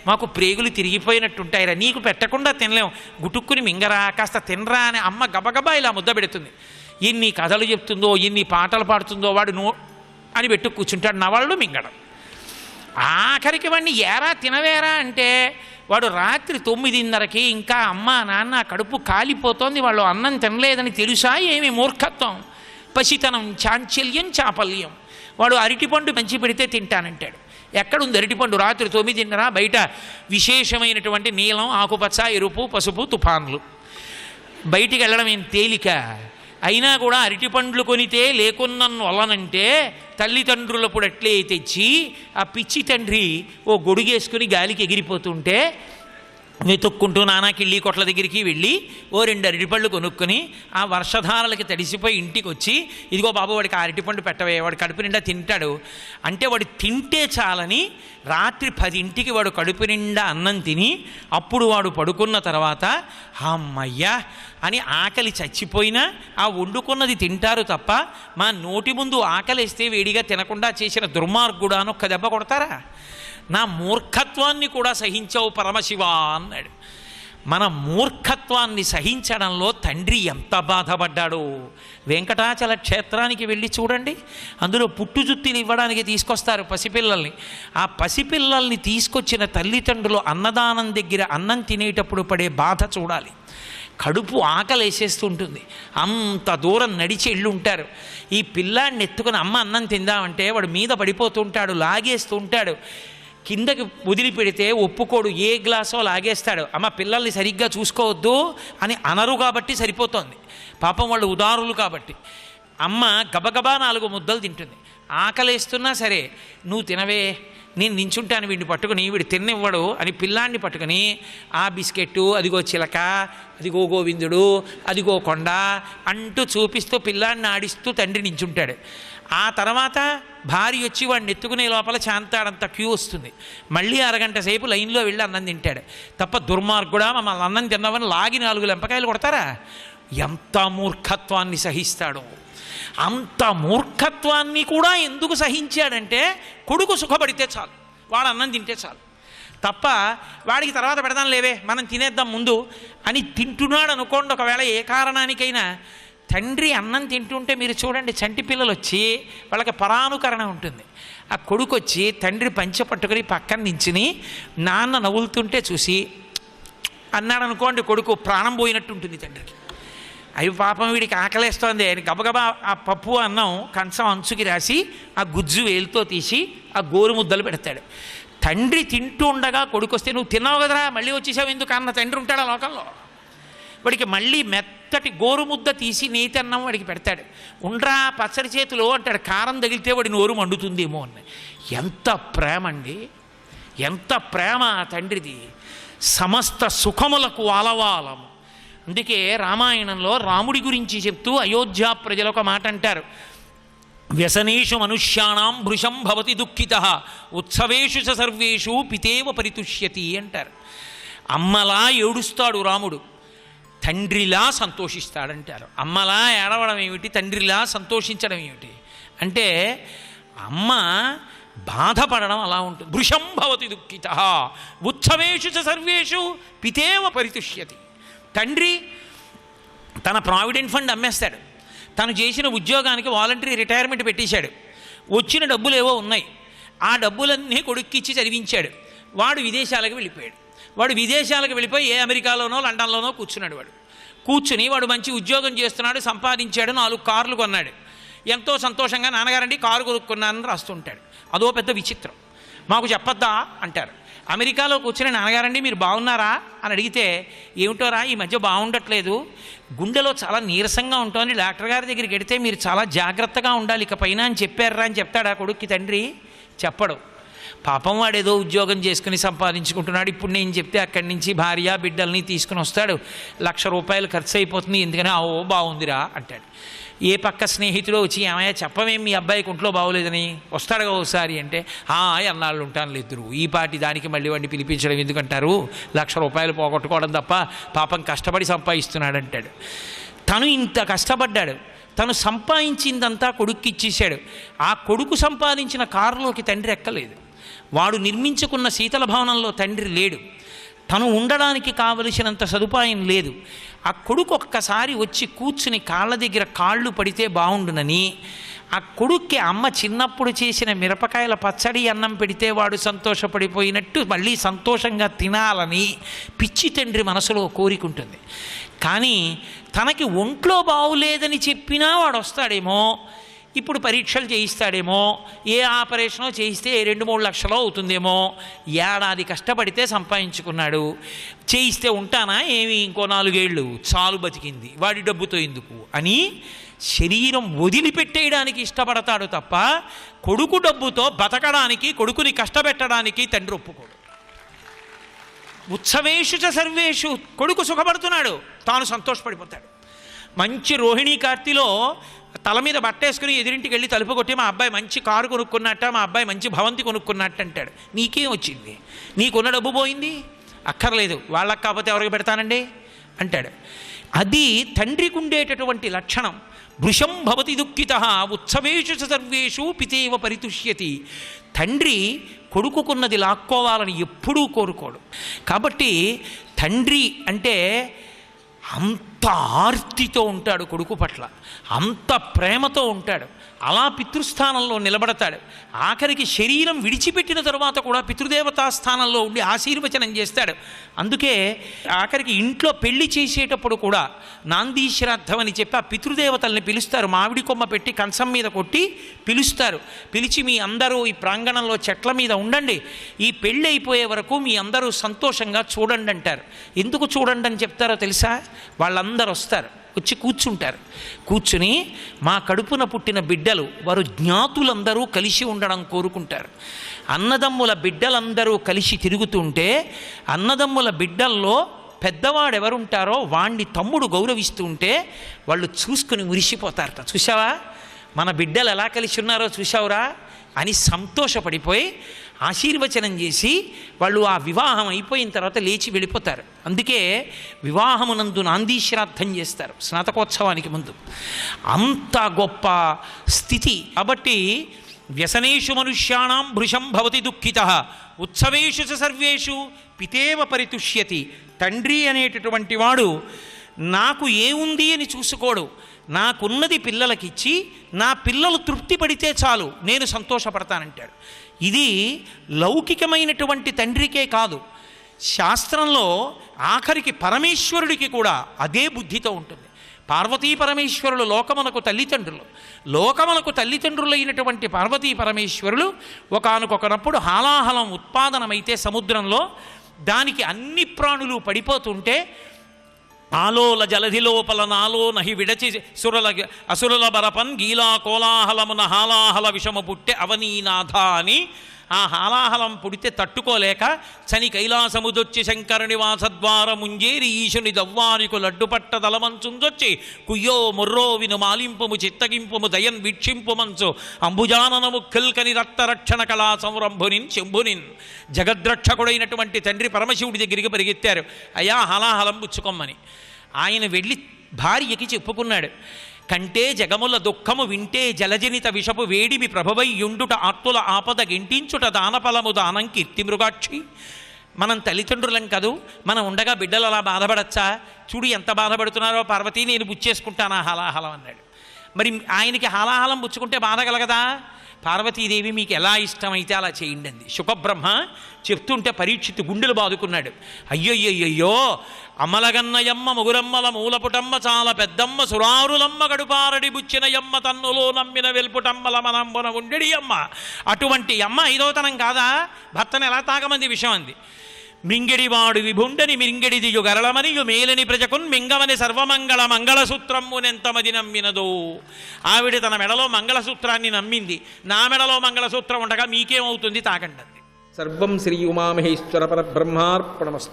మాకు ప్రేగులు తిరిగిపోయినట్టుంటాయిరా. నీకు పెట్టకుండా తినలేం, గుటుక్కుని మింగరా, కాస్త తినరా అని అమ్మ గబగబా ఇలా ముద్ద పెడుతుంది. ఎన్ని కథలు చెప్తుందో, ఎన్ని పాటలు పాడుతుందో, వాడు అని పెట్టు కూర్చుంటాడు, నవళ్ళు మింగడం. ఆఖరికి వాడిని ఏరా తినవేరా అంటే వాడు రాత్రి 9:30కి ఇంకా అమ్మ నాన్న కడుపు కాలిపోతోంది, వాళ్ళు అన్నం తినలేదని తెలుసా? ఏమి మూర్ఖత్వం, పసితనం, చాంచల్యం, చాపల్యం. వాడు అరటిపండు పెంచి పెడితే తింటానంటాడు. ఎక్కడుంది అరటిపండు? రాత్రి 9:30 బయట విశేషమైనటువంటి నీలం, ఆకుపచ్చ, ఎరుపు, పసుపు తుఫాన్లు. బయటికి వెళ్ళడం ఏం తేలిక? అయినా కూడా అరటిపండ్లు కొనితే లేకున్నన్ను వలనంటే తల్లిదండ్రులప్పుడు అట్లే తెచ్చి ఆ పిచ్చి తండ్రి ఓ గొడుగేసుకుని గాలికి ఎగిరిపోతుంటే వెతుక్కుంటూ నానాకిళ్ళి కొట్ల దగ్గరికి వెళ్ళి ఓ 2 అరటిపళ్ళు కొనుక్కొని ఆ వర్షధారలకి తడిసిపోయి ఇంటికి వచ్చి, ఇదిగో బాబు వాడికి ఆ అరటిపండు పెట్టవే, వాడు కడుపు నిండా తింటాడు అంటే వాడు తింటే చాలని రాత్రి 10ంటికి వాడు కడుపు నిండా అన్నం తిని అప్పుడు వాడు పడుకున్న తర్వాత అమ్మయ్యా అని ఆకలి చచ్చిపోయినా ఆ వండుకున్నది తింటారు తప్ప మా నోటి ముందు ఆకలిస్తే వేడిగా తినకుండా చేసిన దుర్మార్గుడా అని ఒక్క దెబ్బ కొడతారా? నా మూర్ఖత్వాన్ని కూడా సహించావు పరమశివ అన్నాడు. మన మూర్ఖత్వాన్ని సహించడంలో తండ్రి ఎంత బాధపడ్డాడో. వెంకటాచల క్షేత్రానికి వెళ్ళి చూడండి, అందులో పుట్టుజుత్తిని ఇవ్వడానికి తీసుకొస్తారు పసిపిల్లల్ని. ఆ పసిపిల్లల్ని తీసుకొచ్చిన తల్లిదండ్రులు అన్నదానం దగ్గర అన్నం తినేటప్పుడు పడే బాధ చూడాలి. కడుపు ఆకలి వేసేస్తుంటుంది, అంత దూరం నడిచి ఇళ్ళు ఉంటారు. ఈ పిల్లాడిని ఎత్తుకుని అమ్మ అన్నం తిందామంటే వాడు మీద పడిపోతుంటాడు, లాగేస్తూ ఉంటాడు. కిందకి వదిలిపెడితే ఒప్పుకోడు, ఏ గ్లాసో లాగేస్తాడు. అమ్మ పిల్లల్ని సరిగ్గా చూసుకోవద్దు అని అనరు కాబట్టి సరిపోతుంది, పాపం వాళ్ళు ఉదారులు కాబట్టి. అమ్మ గబగబా 4 ముద్దలు తింటుంది. ఆకలేస్తున్నా సరే నువ్వు తినవే, నేను నించుంటాను వీడిని పట్టుకుని, వీడు తిన్నివ్వడు అని పిల్లాన్ని పట్టుకుని ఆ బిస్కెట్టు, అదిగో చిలక, అదిగో గోవిందుడు, అదిగో కొండ అంటూ చూపిస్తూ పిల్లాన్ని ఆడిస్తూ తండ్రి నించుంటాడు. ఆ తర్వాత భార్య వచ్చి వాడిని ఎత్తుకునే లోపల శాంతాడంత క్యూ వస్తుంది. మళ్ళీ 1 గంట సేపు లైన్లో వెళ్ళి అన్నం తింటాడు తప్ప దుర్మార్గుడా మమ్మల్ని అన్నం తిన్నామని లాగి 4 లెంపకాయలు కొడతారా? ఎంత మూర్ఖత్వాన్ని సహిస్తాడో. అంత మూర్ఖత్వాన్ని కూడా ఎందుకు సహించాడంటే కొడుకు సుఖపడితే చాలు, వాడు అన్నం తింటే చాలు తప్ప వాడికి తర్వాత పెడదాం లేవే మనం తినేద్దాం ముందు అని తింటున్నాడు అనుకోండి. ఒకవేళ ఏ కారణానికైనా తండ్రి అన్నం తింటుంటే మీరు చూడండి, చంటి పిల్లలు వచ్చి వాళ్ళకి పరానుకరణ ఉంటుంది. ఆ కొడుకు వచ్చి తండ్రి పంచె పట్టుకొని పక్కన నించుని నాన్న నవ్వులుతుంటే చూసి అన్నాడు అనుకోండి, కొడుకు ప్రాణం పోయినట్టు ఉంటుంది తండ్రికి. అవి పాపం వీడికి ఆకలేస్తోంది అని గబగబా ఆ పప్పు అన్నం కంచం అంచుకి రాసి ఆ గుజ్జు వేలుతో తీసి ఆ గోరు ముద్దలు పెడతాడు. తండ్రి తింటూ ఉండగా కొడుకు వస్తే నువ్వు తిన్నావు కదరా మళ్ళీ వచ్చేసావు ఎందుకు అన్న తండ్రి ఉంటాడు ఆ లోకంలో. వాడికి మళ్ళీ మెత్తటి గోరు ముద్ద తీసి నేతి అన్నం వాడికి పెడతాడు. ఉండ్రా పచ్చడి చేతిలో అంటాడు, కారం తగిలితే వాడి నోరు మండుతుందేమో అని. ఎంత ప్రేమ అండి, ఎంత ప్రేమ ఆ తండ్రిది. సమస్త సుఖములకు ఆలవాలము. అందుకే రామాయణంలో రాముడి గురించి చెప్తూ అయోధ్య ప్రజలు ఒక మాట అంటారు, వ్యసనేషు మనుష్యాణం భృశం భవతి దుఃఖితః ఉత్సవేషు చ సర్వేషు పితేవ పరితుష్యతి అంటారు. అమ్మలా ఏడుస్తాడు రాముడు, తండ్రిలా సంతోషిస్తాడంటారు. అమ్మలా ఏడవడం ఏమిటి, తండ్రిలా సంతోషించడం ఏమిటి అంటే అమ్మ బాధపడడం అలా ఉంటుంది. భృశం భవతి దుఃఖితః ఉత్సవేషు చ సర్వేషు పితేవ పరితుష్యతి. తండ్రి తన ప్రావిడెంట్ ఫండ్ అమ్మేస్తాడు, తను చేసిన ఉద్యోగానికి వాలంటరీ రిటైర్మెంట్ పెట్టేశాడు, వచ్చిన డబ్బులు ఏవో ఉన్నాయి, ఆ డబ్బులన్నీ కొడుక్కిచ్చి చదివించాడు. వాడు విదేశాలకు వెళ్ళిపోయాడు. వాడు విదేశాలకు వెళ్ళిపోయి ఏ అమెరికాలోనో లండన్లోనో కూర్చున్నాడు. కూర్చుని వాడు మంచి ఉద్యోగం చేస్తున్నాడు, సంపాదించాడు, 4 కార్లు కొన్నాడు. ఎంతో సంతోషంగా నాన్నగారండి కారు కొనుక్కున్నానని రాస్తుంటాడు. అదో పెద్ద విచిత్రం. మాకు చెప్పొద్దా అంటారు. అమెరికాలో కూర్చుని నాన్నగారండి మీరు బాగున్నారా అని అడిగితే ఏమిటోరా ఈ మధ్య బాగుండట్లేదు, గుండెలో చాలా నీరసంగా ఉంటుంది, డాక్టర్ గారి దగ్గరికి వెడితే మీరు చాలా జాగ్రత్తగా ఉండాలి ఇక పైన అని చెప్పారా అని చెప్తాడా కొడుక్కి తండ్రి? చెప్పడు. పాపం వాడేదో ఉద్యోగం చేసుకుని సంపాదించుకుంటున్నాడు. ఇప్పుడు నేను చెప్తే అక్కడి నుంచి భార్య బిడ్డల్ని తీసుకుని వస్తాడు, ₹1,00,000 ఖర్చు అయిపోతుంది, ఎందుకని ఓ బాగుందిరా అంటాడు. ఏ పక్క స్నేహితుడు వచ్చి ఏమయ్యా చెప్పమేం మీ అబ్బాయికి ఒంట్లో బాగోలేదని, వస్తాడుగా ఒకసారి అంటే అన్నాళ్ళు ఉంటాను ఇద్దరు, ఈ పాటి దానికి మళ్ళీ వాడిని పిలిపించడం ఎందుకంటారు, ₹1,00,000 పోగొట్టుకోవడం తప్ప పాపం కష్టపడి సంపాదిస్తున్నాడు అంటాడు. తను ఇంత కష్టపడ్డాడు, తను సంపాదించిందంతా కొడుక్కి ఇచ్చేశాడు. ఆ కొడుకు సంపాదించిన కారులోకి తండ్రి ఎక్కలేదు, వాడు నిర్మించుకున్న శీతల భవనంలో తండ్రి లేడు, తను ఉండడానికి కావలసినంత సదుపాయం లేదు. ఆ కొడుకు ఒక్కసారి వచ్చి కూర్చుని కాళ్ళ దగ్గర కాళ్ళు పడితే బాగుండునని, ఆ కొడుక్కి అమ్మ చిన్నప్పుడు చేసిన మిరపకాయల పచ్చడి అన్నం పెడితే వాడు సంతోషపడిపోయినట్టు మళ్ళీ సంతోషంగా తినాలని పిచ్చి తండ్రి మనసులో కోరికుంటుంది. కానీ తనకి ఒంట్లో బాగులేదని చెప్పినా వాడు వస్తాడేమో, ఇప్పుడు పరీక్షలు చేయిస్తాడేమో, ఏ ఆపరేషనో చేయిస్తే 2-3 లక్షలు అవుతుందేమో, ఏడాది కష్టపడితే సంపాదించుకున్నాడు, చేయిస్తే ఉంటానా ఏమి, ఇంకో 4 ఏళ్ళు చాలు బతికింది, వాడి డబ్బుతో ఎందుకు అని శరీరం వదిలిపెట్టేయడానికి ఇష్టపడతాడు తప్ప కొడుకు డబ్బుతో బతకడానికి, కొడుకుని కష్టపెట్టడానికి తండ్రి ఒప్పుకోడు. ఉత్సవేషు చ సర్వేషు, కొడుకు సుఖపడుతున్నాడు, తాను సంతోషపడిపోతాడు. మంచి రోహిణీ కార్తీలో తల మీద బట్టేసుకుని ఎదురింటికి వెళ్ళి తలుపు కొట్టి మా అబ్బాయి మంచి కారు కొనుక్కున్నట్ట, మా అబ్బాయి మంచి భవంతి కొనుక్కున్నట్టు అంటాడు. నీకేం వచ్చింది, నీకున్న డబ్బు పోయింది, అక్కర్లేదు, వాళ్ళకి కాకపోతే ఎవరికి పెడతానండి అంటాడు. అది తండ్రికి ఉండేటటువంటి లక్షణం. భృశం భవతి దుఃఖితః ఉత్సవేషు చ సర్వేషు పితేవ పరితుష్యతి. తండ్రి కొడుకుకున్నది లాక్కోవాలని ఎప్పుడూ కోరుకోడు. కాబట్టి తండ్రి అంటే అంత ఆర్తితో ఉంటాడు కొడుకు పట్ల, అంత ప్రేమతో ఉంటాడు, అలా పితృస్థానంలో నిలబడతాడు. ఆఖరికి శరీరం విడిచిపెట్టిన తరువాత కూడా పితృదేవతా స్థానంలో ఉండి ఆశీర్వచనం చేస్తాడు. అందుకే ఆఖరికి ఇంట్లో పెళ్లి చేసేటప్పుడు కూడా నాందీ శ్రాద్ధం అని చెప్పి ఆ పితృదేవతల్ని పిలుస్తారు. మామిడి కొమ్మ పెట్టి కంచం మీద కొట్టి పిలుస్తారు. పిలిచి మీ అందరూ ఈ ప్రాంగణంలో చెట్ల మీద ఉండండి, ఈ పెళ్ళి అయిపోయే వరకు మీ అందరూ సంతోషంగా చూడండి అంటారు. ఎందుకు చూడండి అని చెప్తారో తెలుసా? వాళ్ళందరూ వస్తారు, వచ్చి కూర్చుంటారు. కూర్చుని మా కడుపున పుట్టిన బిడ్డలు, వారు జ్ఞాతులందరూ కలిసి ఉండడం కోరుకుంటారు. అన్నదమ్ముల బిడ్డలందరూ కలిసి తిరుగుతుంటే అన్నదమ్ముల బిడ్డల్లో పెద్దవాడెవరుంటారో వాణ్ణి తమ్ముడు గౌరవిస్తూ ఉంటే వాళ్ళు చూసుకుని మురిసిపోతారట. చూసావా మన బిడ్డలు ఎలా కలిసి ఉన్నారో చూసావురా అని సంతోషపడిపోయి ఆశీర్వచనం చేసి వాళ్ళు ఆ వివాహం అయిపోయిన తర్వాత లేచి వెళ్ళిపోతారు. అందుకే వివాహమునందు నాందీ శ్రాద్ధం చేస్తారు స్నాతకోత్సవానికి ముందు. అంత గొప్ప స్థితి. కాబట్టి వ్యసనేషు మనుష్యాణం భృశం భవతి దుఃఖితః ఉత్సవేషు చ సర్వేషు పితేవ పరితుష్యతి. తండ్రి అనేటటువంటి వాడు నాకు ఏముంది అని చూసుకోడు, నాకున్నది పిల్లలకిచ్చి నా పిల్లలు తృప్తి పడితే చాలు నేను సంతోషపడతానంటాడు. ఇది లౌకికమైనటువంటి తండ్రికే కాదు, శాస్త్రంలో ఆఖరికి పరమేశ్వరుడికి కూడా అదే బుద్ధితో ఉంటుంది. పార్వతీ పరమేశ్వరులు లోకమునకు తల్లిదండ్రులు. లోకమునకు తల్లిదండ్రులైనటువంటి పార్వతీ పరమేశ్వరులు ఒకానొకనప్పుడు హాలాహలం ఉత్పాదనమైతే సముద్రంలో దానికి అన్ని ప్రాణులు పడిపోతుంటే ఆలోల జలధి లోపల నాలో నహి విడచి అసురుల బరపన్ గీలా కోలాహలమున హాలాహల విషము పుట్టె అవనీనాథ అని ఆ హాలాహలం పుడితే తట్టుకోలేక చని కైలాసముదొచ్చి శంకరుని వాసద్వారముంజేరి ఈశుని దవ్వారికు లడ్డుపట్ట దళమంచుందొచ్చి కుయ్యో ముర్రో విను మాలింపుము చిత్తగింపుము దయన్ వీక్షింపు మంచు అంబుజాననము కిల్కని రక్తరక్షణ కళా సంరంభునిన్ శంభునిన్. జగద్రక్షకుడైనటువంటి తండ్రి పరమశివుడి దగ్గరికి పరిగెత్తారు, అయ్యా హాలాహలం పుచ్చుకోమ్మని. ఆయన వెళ్ళి భార్యకి చెప్పుకున్నాడు, కంటే జగముల దుఃఖము వింటే జలజనిత విషపు వేడిమి ప్రభవై యుండుట ఆత్తుల ఆపద గింటించుట దానఫలము దానం కీర్తి మృగాక్షి. మనం తల్లిదండ్రులం కదూ, మనం ఉండగా బిడ్డలు అలా బాధపడచ్చా? చూడు ఎంత బాధపడుతున్నారో పార్వతీ, నేను బుచ్చేసుకుంటానా హాలాహలం అన్నాడు. మరి ఆయనకి హాలాహలం పుచ్చుకుంటే బాధ కలగదా? పార్వతీదేవి మీకు ఎలా ఇష్టమైతే అలా చేయండి అంది. శుకబ్రహ్మ చెప్తుంటే పరీక్షిత్తు గుండెలు బాదుకున్నాడు. అయ్యయ్యయ్యో, అమలగన్నయమ్మ ముగురమ్మల మూలపుటమ్మ చాలా పెద్దమ్మ సురారులమ్మ గడుపారడి బుచ్చినయమ్మ తన్నులో నమ్మిన వెల్పుటమ్మల మనంబున ఉండెడి అమ్మ. అటువంటి అమ్మ ఐదవతనం కాదా? భర్తను ఎలా తాగమంది విషయం అంది. మింగిడివాడు విభుండని మింగిడిదియు గరళమనియు మేలని ప్రజకున్ మింగమని సర్వమంగళ మంగళసూత్రమునెంతమది నమ్మినదో. ఆవిడ తన మెడలో మంగళసూత్రాన్ని నమ్మింది. నా మెడలో మంగళసూత్రం ఉండగా మీకేమవుతుంది, తాగండి. సర్వం శ్రీ ఉమామహేశ్వర పరబ్రహ్మార్పణమస్తు.